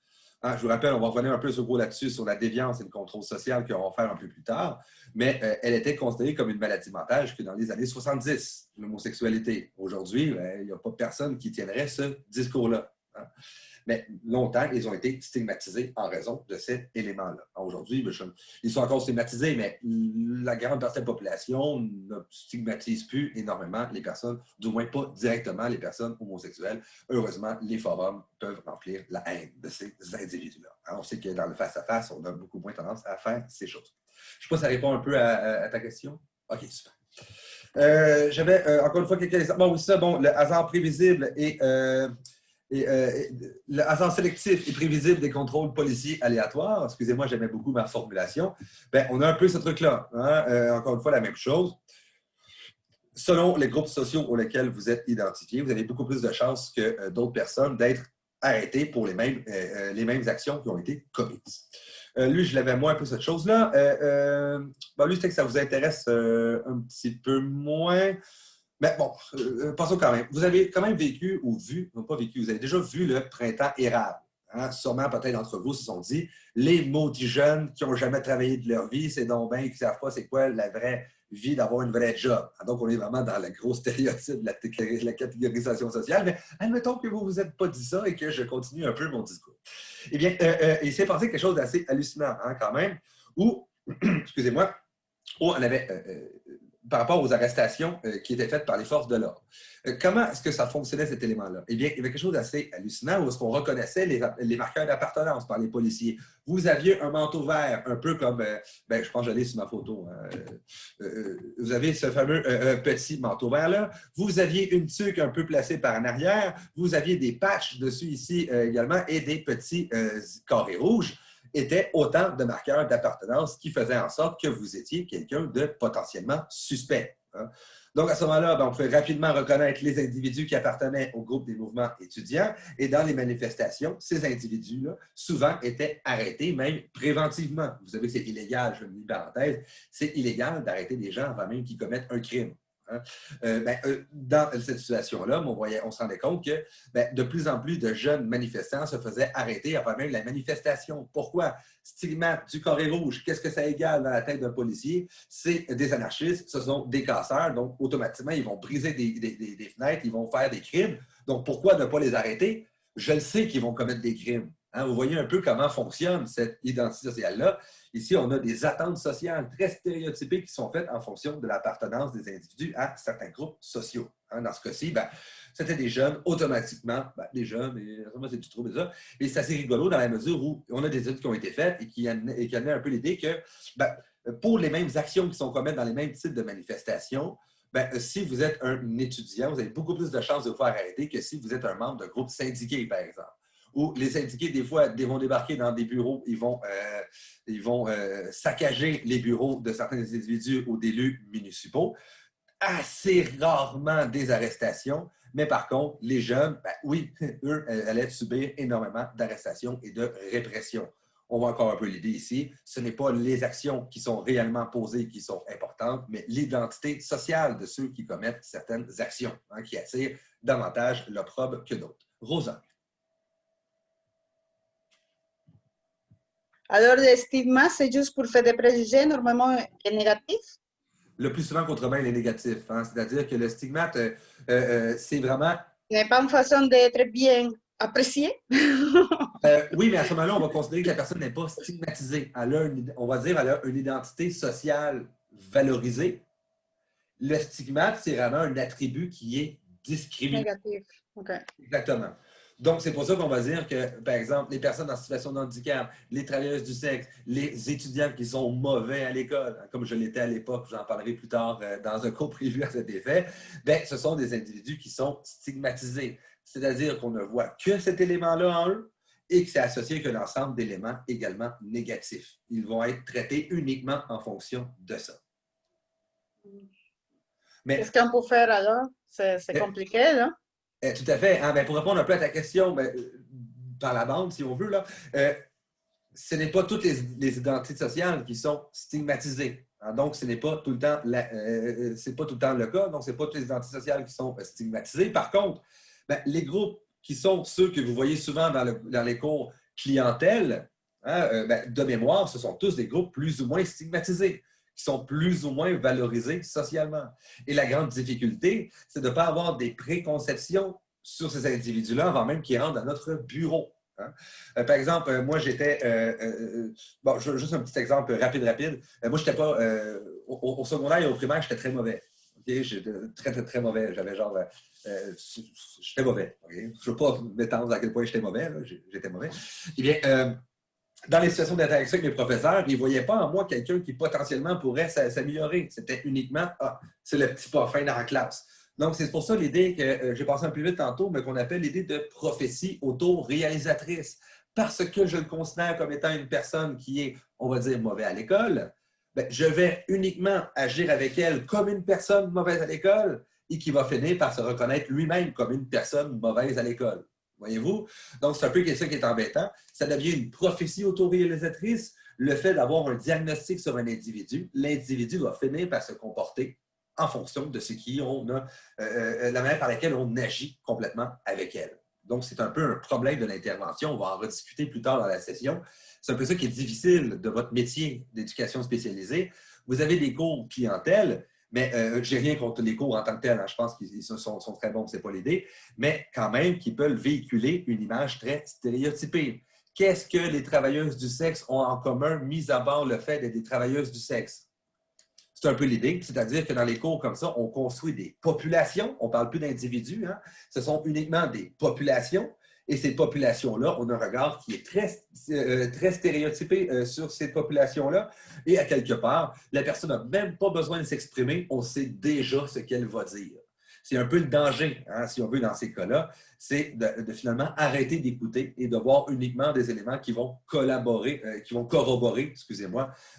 Hein, je vous rappelle, on va revenir un peu là-dessus, sur la déviance et le contrôle social qu'on va faire un peu plus tard, mais elle était considérée comme une maladie mentale jusque dans les années 70, l'homosexualité. Aujourd'hui, il n'y a pas personne qui tiendrait ce discours-là. Hein. Mais longtemps, ils ont été stigmatisés en raison de cet élément-là. Aujourd'hui, ils sont encore stigmatisés, mais la grande partie de la population ne stigmatise plus énormément les personnes, du moins pas directement les personnes homosexuelles. Heureusement, les forums peuvent remplir la haine de ces individus-là. Alors, on sait que dans le face-à-face, on a beaucoup moins tendance à faire ces choses. Je ne sais pas si ça répond un peu à ta question. OK, super. J'avais encore une fois quelques exemples. Bon, oui, ça, le hasard prévisible et le hasard sélectif et prévisible des contrôles policiers aléatoires. Excusez-moi, j'aimais beaucoup ma formulation. On a un peu ce truc-là. Hein? Encore une fois, la même chose. Selon les groupes sociaux auxquels vous êtes identifiés, vous avez beaucoup plus de chances que d'autres personnes d'être arrêtées pour les mêmes actions qui ont été commises. Lui, je l'avais moins un peu cette chose-là. Lui, je sais que ça vous intéresse un petit peu moins. Mais bon, passons quand même. Vous avez quand même vécu ou vu, non pas vécu, vous avez déjà vu le printemps érable. Hein? Sûrement, peut-être d'entre vous se sont dit, les maudits jeunes qui n'ont jamais travaillé de leur vie, c'est donc bien qu'ils ne savent pas c'est quoi la vraie vie d'avoir une vraie job. Donc, on est vraiment dans le gros stéréotype de la catégorisation sociale. Mais admettons que vous ne vous êtes pas dit ça et que je continue un peu mon discours. Eh bien, il s'est passé quelque chose d'assez hallucinant, hein, quand même, où, excusez-moi, où on avait... par rapport aux arrestations qui étaient faites par les forces de l'ordre. Comment est-ce que ça fonctionnait, cet élément-là? Eh bien, il y avait quelque chose d'assez hallucinant où est-ce qu'on reconnaissait les marqueurs d'appartenance par les policiers. Vous aviez un manteau vert, un peu comme, je pense que je l'ai sur ma photo. Vous avez ce fameux petit manteau vert-là. Vous aviez une tuque un peu placée par en arrière. Vous aviez des patchs dessus ici également et des petits carrés rouges. Étaient autant de marqueurs d'appartenance qui faisaient en sorte que vous étiez quelqu'un de potentiellement suspect. Hein. Donc, à ce moment-là, on pouvait rapidement reconnaître les individus qui appartenaient au groupe des mouvements étudiants. Et dans les manifestations, ces individus-là, souvent, étaient arrêtés, même préventivement. Vous savez que c'est illégal, je me dis parenthèse, c'est illégal d'arrêter des gens avant même qu'ils commettent un crime. Hein? Dans cette situation-là, on se rendait compte que de plus en plus de jeunes manifestants se faisaient arrêter avant même la manifestation. Pourquoi? Stigmate du carré rouge, qu'est-ce que ça égale dans la tête d'un policier? C'est des anarchistes, ce sont des casseurs, donc automatiquement, ils vont briser des fenêtres, ils vont faire des crimes. Donc, pourquoi ne pas les arrêter? je le sais qu'ils vont commettre des crimes. Hein, vous voyez un peu comment fonctionne cette identité sociale-là. Ici, on a des attentes sociales très stéréotypées qui sont faites en fonction de l'appartenance des individus à certains groupes sociaux. Hein, dans ce cas-ci, c'était des jeunes, automatiquement, des jeunes, et moi, c'est du trouble de ça. Et c'est assez rigolo dans la mesure où on a des études qui ont été faites et qui amenaient un peu l'idée que pour les mêmes actions qui sont commises dans les mêmes types de manifestations, si vous êtes un étudiant, vous avez beaucoup plus de chances de vous faire arrêter que si vous êtes un membre d'un groupe syndiqué, par exemple. Où les syndiqués, des fois, vont débarquer dans des bureaux, ils vont saccager les bureaux de certains individus ou d'élus municipaux. Assez rarement des arrestations, mais par contre, les jeunes, oui, eux, allaient subir énormément d'arrestations et de répression. On voit encore un peu l'idée ici. Ce n'est pas les actions qui sont réellement posées qui sont importantes, mais l'identité sociale de ceux qui commettent certaines actions qui attirent davantage l'opprobre que d'autres. Rosa. Alors, le stigma, c'est juste pour le fait de préjuger, normalement, est négatif? Le plus souvent qu'autrement, il est négatif. C'est-à-dire que le stigmate, c'est vraiment... Ce n'est pas une façon d'être bien apprécié? Oui, mais à ce moment-là, on va considérer que la personne n'est pas stigmatisée. On va dire qu'elle a une identité sociale valorisée. Le stigmate, c'est vraiment un attribut qui est discriminé. Négatif, OK. Exactement. Donc, c'est pour ça qu'on va dire que, par exemple, les personnes en situation de handicap, les travailleuses du sexe, les étudiants qui sont mauvais à l'école, comme je l'étais à l'époque, j'en parlerai plus tard dans un cours prévu à cet effet, ce sont des individus qui sont stigmatisés. C'est-à-dire qu'on ne voit que cet élément-là en eux et que c'est associé avec l'ensemble d'éléments également négatifs. Ils vont être traités uniquement en fonction de ça. Qu'est-ce qu'on peut faire alors? C'est compliqué, non? Tout à fait. Pour répondre un peu à ta question, par la bande, si on veut, là, ce n'est pas toutes les identités sociales qui sont stigmatisées. Donc, ce n'est pas tout le temps le cas. Donc, ce n'est pas toutes les identités sociales qui sont stigmatisées. Par contre, les groupes qui sont ceux que vous voyez souvent dans les cours clientèle, de mémoire, ce sont tous des groupes plus ou moins stigmatisés, qui sont plus ou moins valorisés socialement. Et la grande difficulté, c'est de ne pas avoir des préconceptions sur ces individus-là avant même qu'ils rentrent dans notre bureau. Par exemple, moi, j'étais... juste un petit exemple rapide. Moi, je n'étais pas... au secondaire et au primaire, j'étais très mauvais. Okay? J'étais très, très, très mauvais. J'avais genre... j'étais mauvais. Okay? Je ne veux pas m'étendre à quel point j'étais mauvais. J'étais mauvais. Eh bien... dans les situations d'interaction avec mes professeurs, ils ne voyaient pas en moi quelqu'un qui potentiellement pourrait s'améliorer. C'était uniquement, c'est le petit parfum dans la classe. Donc, c'est pour ça l'idée que j'ai passé un peu vite tantôt, mais qu'on appelle l'idée de prophétie auto-réalisatrice. Parce que je le considère comme étant une personne qui est, on va dire, mauvais à l'école, je vais uniquement agir avec elle comme une personne mauvaise à l'école et qui va finir par se reconnaître lui-même comme une personne mauvaise à l'école. Voyez-vous? Donc, c'est un peu ça qui est embêtant. Ça devient une prophétie autoréalisatrice. Le fait d'avoir un diagnostic sur un individu, l'individu va finir par se comporter en fonction de ce qu'on a, la manière par laquelle on agit complètement avec elle. Donc, c'est un peu un problème de l'intervention. On va en rediscuter plus tard dans la session. C'est un peu ça qui est difficile de votre métier d'éducation spécialisée. Vous avez des cours clientèle, mais je n'ai rien contre les cours en tant que tels. Je pense qu'ils sont très bons, ce n'est pas l'idée. Mais quand même, qu'ils peuvent véhiculer une image très stéréotypée. Qu'est-ce que les travailleuses du sexe ont en commun, mis à part le fait d'être des travailleuses du sexe? C'est un peu l'idée. C'est-à-dire que dans les cours comme ça, on construit des populations. On ne parle plus d'individus. Ce sont uniquement des populations. Et ces populations-là, on a un regard qui est très stéréotypé sur ces populations-là. Et à quelque part, la personne n'a même pas besoin de s'exprimer. On sait déjà ce qu'elle va dire. C'est un peu le danger, si on veut, dans ces cas-là, c'est de finalement arrêter d'écouter et de voir uniquement des éléments qui vont corroborer,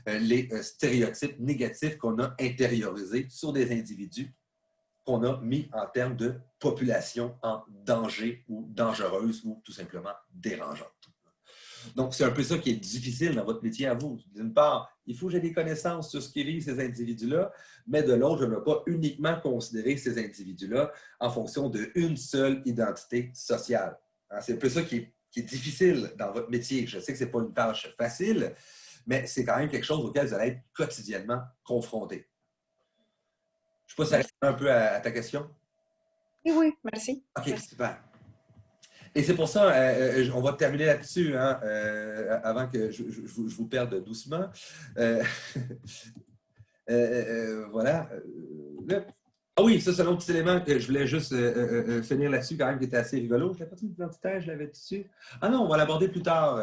les stéréotypes négatifs qu'on a intériorisés sur des individus qu'on a mis en termes de population en danger ou dangereuse ou tout simplement dérangeante. Donc, c'est un peu ça qui est difficile dans votre métier à vous. D'une part, il faut que j'ai des connaissances sur ce qu'ils vivent ces individus-là, mais de l'autre, je ne vais pas uniquement considérer ces individus-là en fonction d'une seule identité sociale. C'est un peu ça qui est difficile dans votre métier. Je sais que ce n'est pas une tâche facile, mais c'est quand même quelque chose auquel vous allez être quotidiennement confronté. Je ne sais pas si ça répond un peu à ta question. Oui, merci. OK, super. Et c'est pour ça, on va terminer là-dessus, hein, avant que je vous perde doucement. Voilà. Ah oui, ça, c'est un autre petit élément que je voulais juste finir là-dessus, quand même, qui était assez rigolo. Je l'ai pas dit identitaire, je l'avais dessus. Ah non, on va l'aborder plus tard,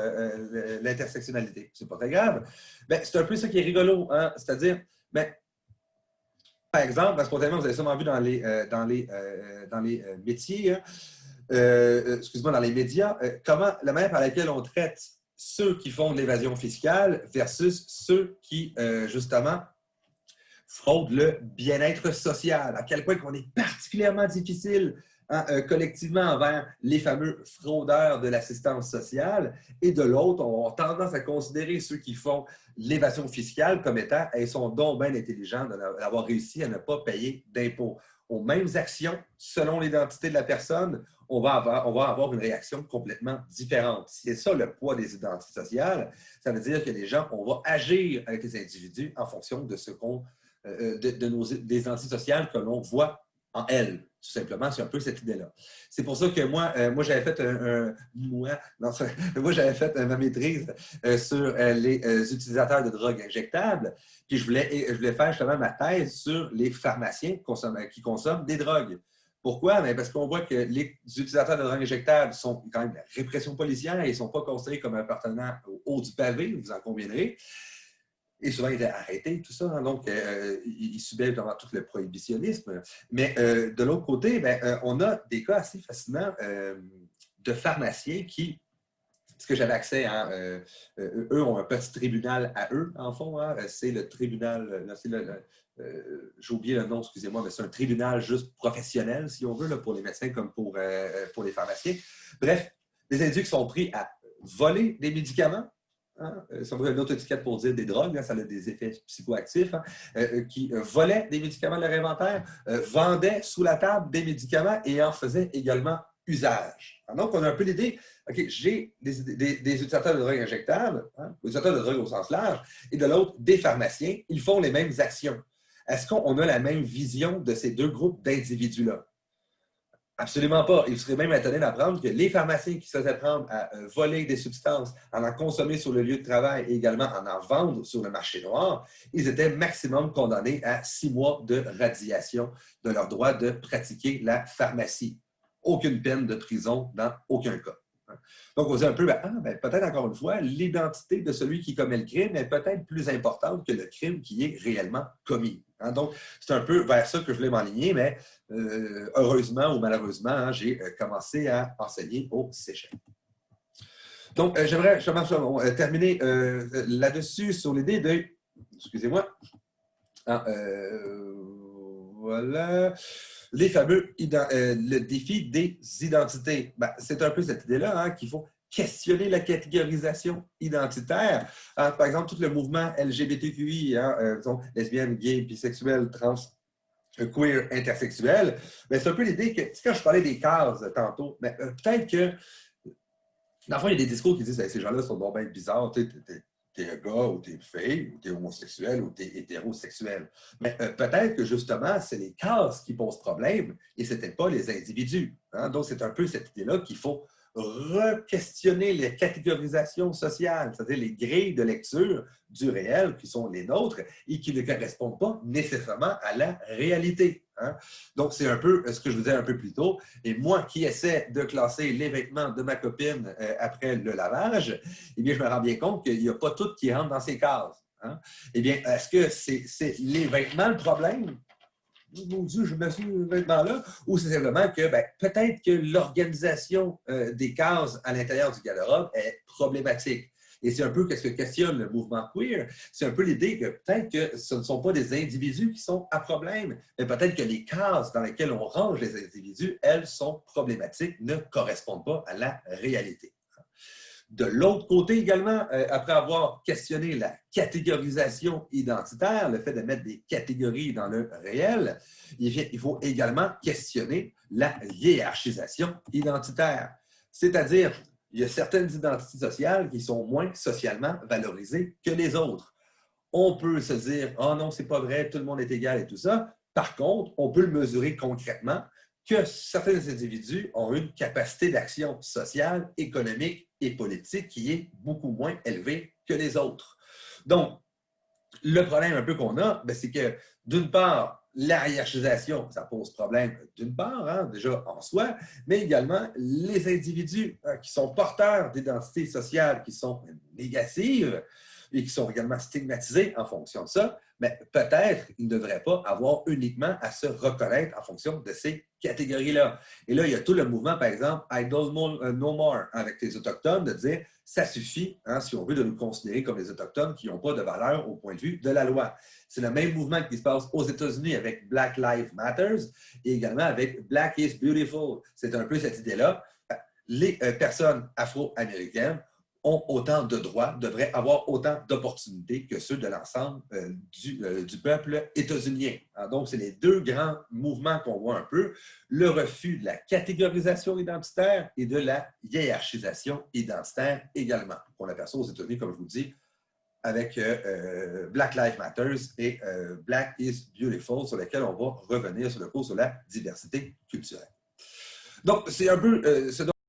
l'intersectionnalité. C'est pas très grave. Ben, c'est un peu ça qui est rigolo, hein? C'est-à-dire, ben, par exemple, parce spontanément, vous avez sûrement vu dans les métiers, hein, excusez-moi, dans les médias, comment la manière par laquelle on traite ceux qui font de l'évasion fiscale versus ceux qui, justement, fraudent le bien-être social. À quel point qu'on est particulièrement difficile, hein, collectivement envers les fameux fraudeurs de l'assistance sociale. Et de l'autre, on a tendance à considérer ceux qui font l'évasion fiscale comme étant, ils sont donc bien intelligents d'avoir réussi à ne pas payer d'impôts. Aux mêmes actions, selon l'identité de la personne, on va avoir une réaction complètement différente. C'est ça le poids des identités sociales. Ça veut dire que les gens, on va agir avec les individus en fonction de ce qu'on des entités sociales que l'on voit en elles. Tout simplement, c'est un peu cette idée-là. C'est pour ça que moi j'avais fait j'avais fait ma maîtrise sur les utilisateurs de drogues injectables, puis je voulais faire justement ma thèse sur les pharmaciens qui consomment des drogues. Pourquoi? Bien, parce qu'on voit que les utilisateurs de drogues injectables sont quand même de la répression policière et ils ne sont pas considérés comme appartenant au haut du pavé, vous en conviendrez. Et souvent, ils étaient arrêtés, tout ça. Hein, donc, ils subaient vraiment tout le prohibitionnisme. Mais de l'autre côté, ben, on a des cas assez fascinants de pharmaciens qui, parce que j'avais accès, hein, eux ont un petit tribunal à eux, en fond. Hein, c'est le tribunal, j'ai oublié le nom, excusez-moi, mais c'est un tribunal juste professionnel, si on veut, là, pour les médecins comme pour les pharmaciens. Bref, des individus qui sont pris à voler des médicaments. Hein, ça veut une autre étiquette pour dire des drogues, hein, ça a des effets psychoactifs, hein, qui volaient des médicaments de leur inventaire, vendaient sous la table des médicaments et en faisaient également usage. Alors, donc, on a un peu l'idée, OK, j'ai des utilisateurs de drogues injectables, hein, des utilisateurs de drogues au sens large, et de l'autre, des pharmaciens, ils font les mêmes actions. Est-ce qu'on a la même vision de ces deux groupes d'individus-là? Absolument pas. Il serait même étonné d'apprendre que les pharmaciens qui se faisaient prendre à voler des substances, à en consommer sur le lieu de travail et également en vendre sur le marché noir, ils étaient maximum condamnés à 6 mois de radiation de leur droit de pratiquer la pharmacie. Aucune peine de prison dans aucun cas. Donc, on dit un peu, peut-être encore une fois, l'identité de celui qui commet le crime est peut-être plus importante que le crime qui est réellement commis. Hein? Donc, c'est un peu vers ça que je voulais m'enligner, mais heureusement ou malheureusement, hein, j'ai commencé à enseigner au cégep. Donc, j'aimerais terminer là-dessus sur l'idée de... Excusez-moi. Voilà. Les fameux le défi des identités. Ben, c'est un peu cette idée-là, hein, qu'il faut questionner la catégorisation identitaire. Hein, par exemple, tout le mouvement LGBTQI, hein, lesbiennes, gays, bisexuels, trans, queer, intersexuels, ben, c'est un peu l'idée que, quand je parlais des cases tantôt, ben, peut-être que, dans le fond, il y a des discours qui disent que ces gens-là sont bien bizarres, t'es un gars ou t'es une fille, ou t'es homosexuel ou t'es hétérosexuel. Mais peut-être que justement, c'est les cases qui posent problème et ce n'étaient pas les individus. Hein? Donc, c'est un peu cette idée-là qu'il faut re-questionner les catégorisations sociales, c'est-à-dire les grilles de lecture du réel qui sont les nôtres et qui ne correspondent pas nécessairement à la réalité. Hein? Donc, c'est un peu ce que je vous disais un peu plus tôt. Et moi qui essaie de classer les vêtements de ma copine après le lavage, eh bien, je me rends bien compte qu'il n'y a pas tout qui rentre dans ces cases. Hein? Eh bien, est-ce que c'est les vêtements le problème? Mon Dieu, je me suis vêtements-là, ou c'est simplement que peut-être que l'organisation des cases à l'intérieur du garde-robe est problématique. Et c'est un peu ce que questionne le mouvement queer, c'est un peu l'idée que peut-être que ce ne sont pas des individus qui sont à problème, mais peut-être que les cases dans lesquelles on range les individus, elles sont problématiques, ne correspondent pas à la réalité. De l'autre côté également, après avoir questionné la catégorisation identitaire, le fait de mettre des catégories dans le réel, il faut également questionner la hiérarchisation identitaire. C'est-à-dire, il y a certaines identités sociales qui sont moins socialement valorisées que les autres. On peut se dire « Ah non, c'est pas vrai, tout le monde est égal et tout ça ». Par contre, on peut le mesurer concrètement que certains individus ont une capacité d'action sociale, économique et politique qui est beaucoup moins élevée que les autres. Donc, le problème un peu qu'on a, c'est que, d'une part, la hiérarchisation, ça pose problème d'une part, hein, déjà en soi, mais également les individus qui sont porteurs d'identités sociales qui sont négatives et qui sont également stigmatisés en fonction de ça, mais peut-être qu'ils ne devraient pas avoir uniquement à se reconnaître en fonction de ces catégories-là. Et là, il y a tout le mouvement, par exemple, Idle No More, avec les Autochtones, de dire ça suffit, hein, si on veut, de nous considérer comme les Autochtones qui n'ont pas de valeur au point de vue de la loi. C'est le même mouvement qui se passe aux États-Unis avec Black Lives Matter et également avec Black is Beautiful. C'est un peu cette idée-là. Les personnes afro-américaines ont autant de droits, devraient avoir autant d'opportunités que ceux de l'ensemble du peuple états-unien. Donc, c'est les deux grands mouvements qu'on voit un peu, le refus de la catégorisation identitaire et de la hiérarchisation identitaire également, qu'on aperçoit aux États-Unis, comme je vous dis, avec Black Lives Matter et Black is Beautiful, sur lesquels on va revenir sur le cours sur la diversité culturelle. Donc, c'est un peu ce dont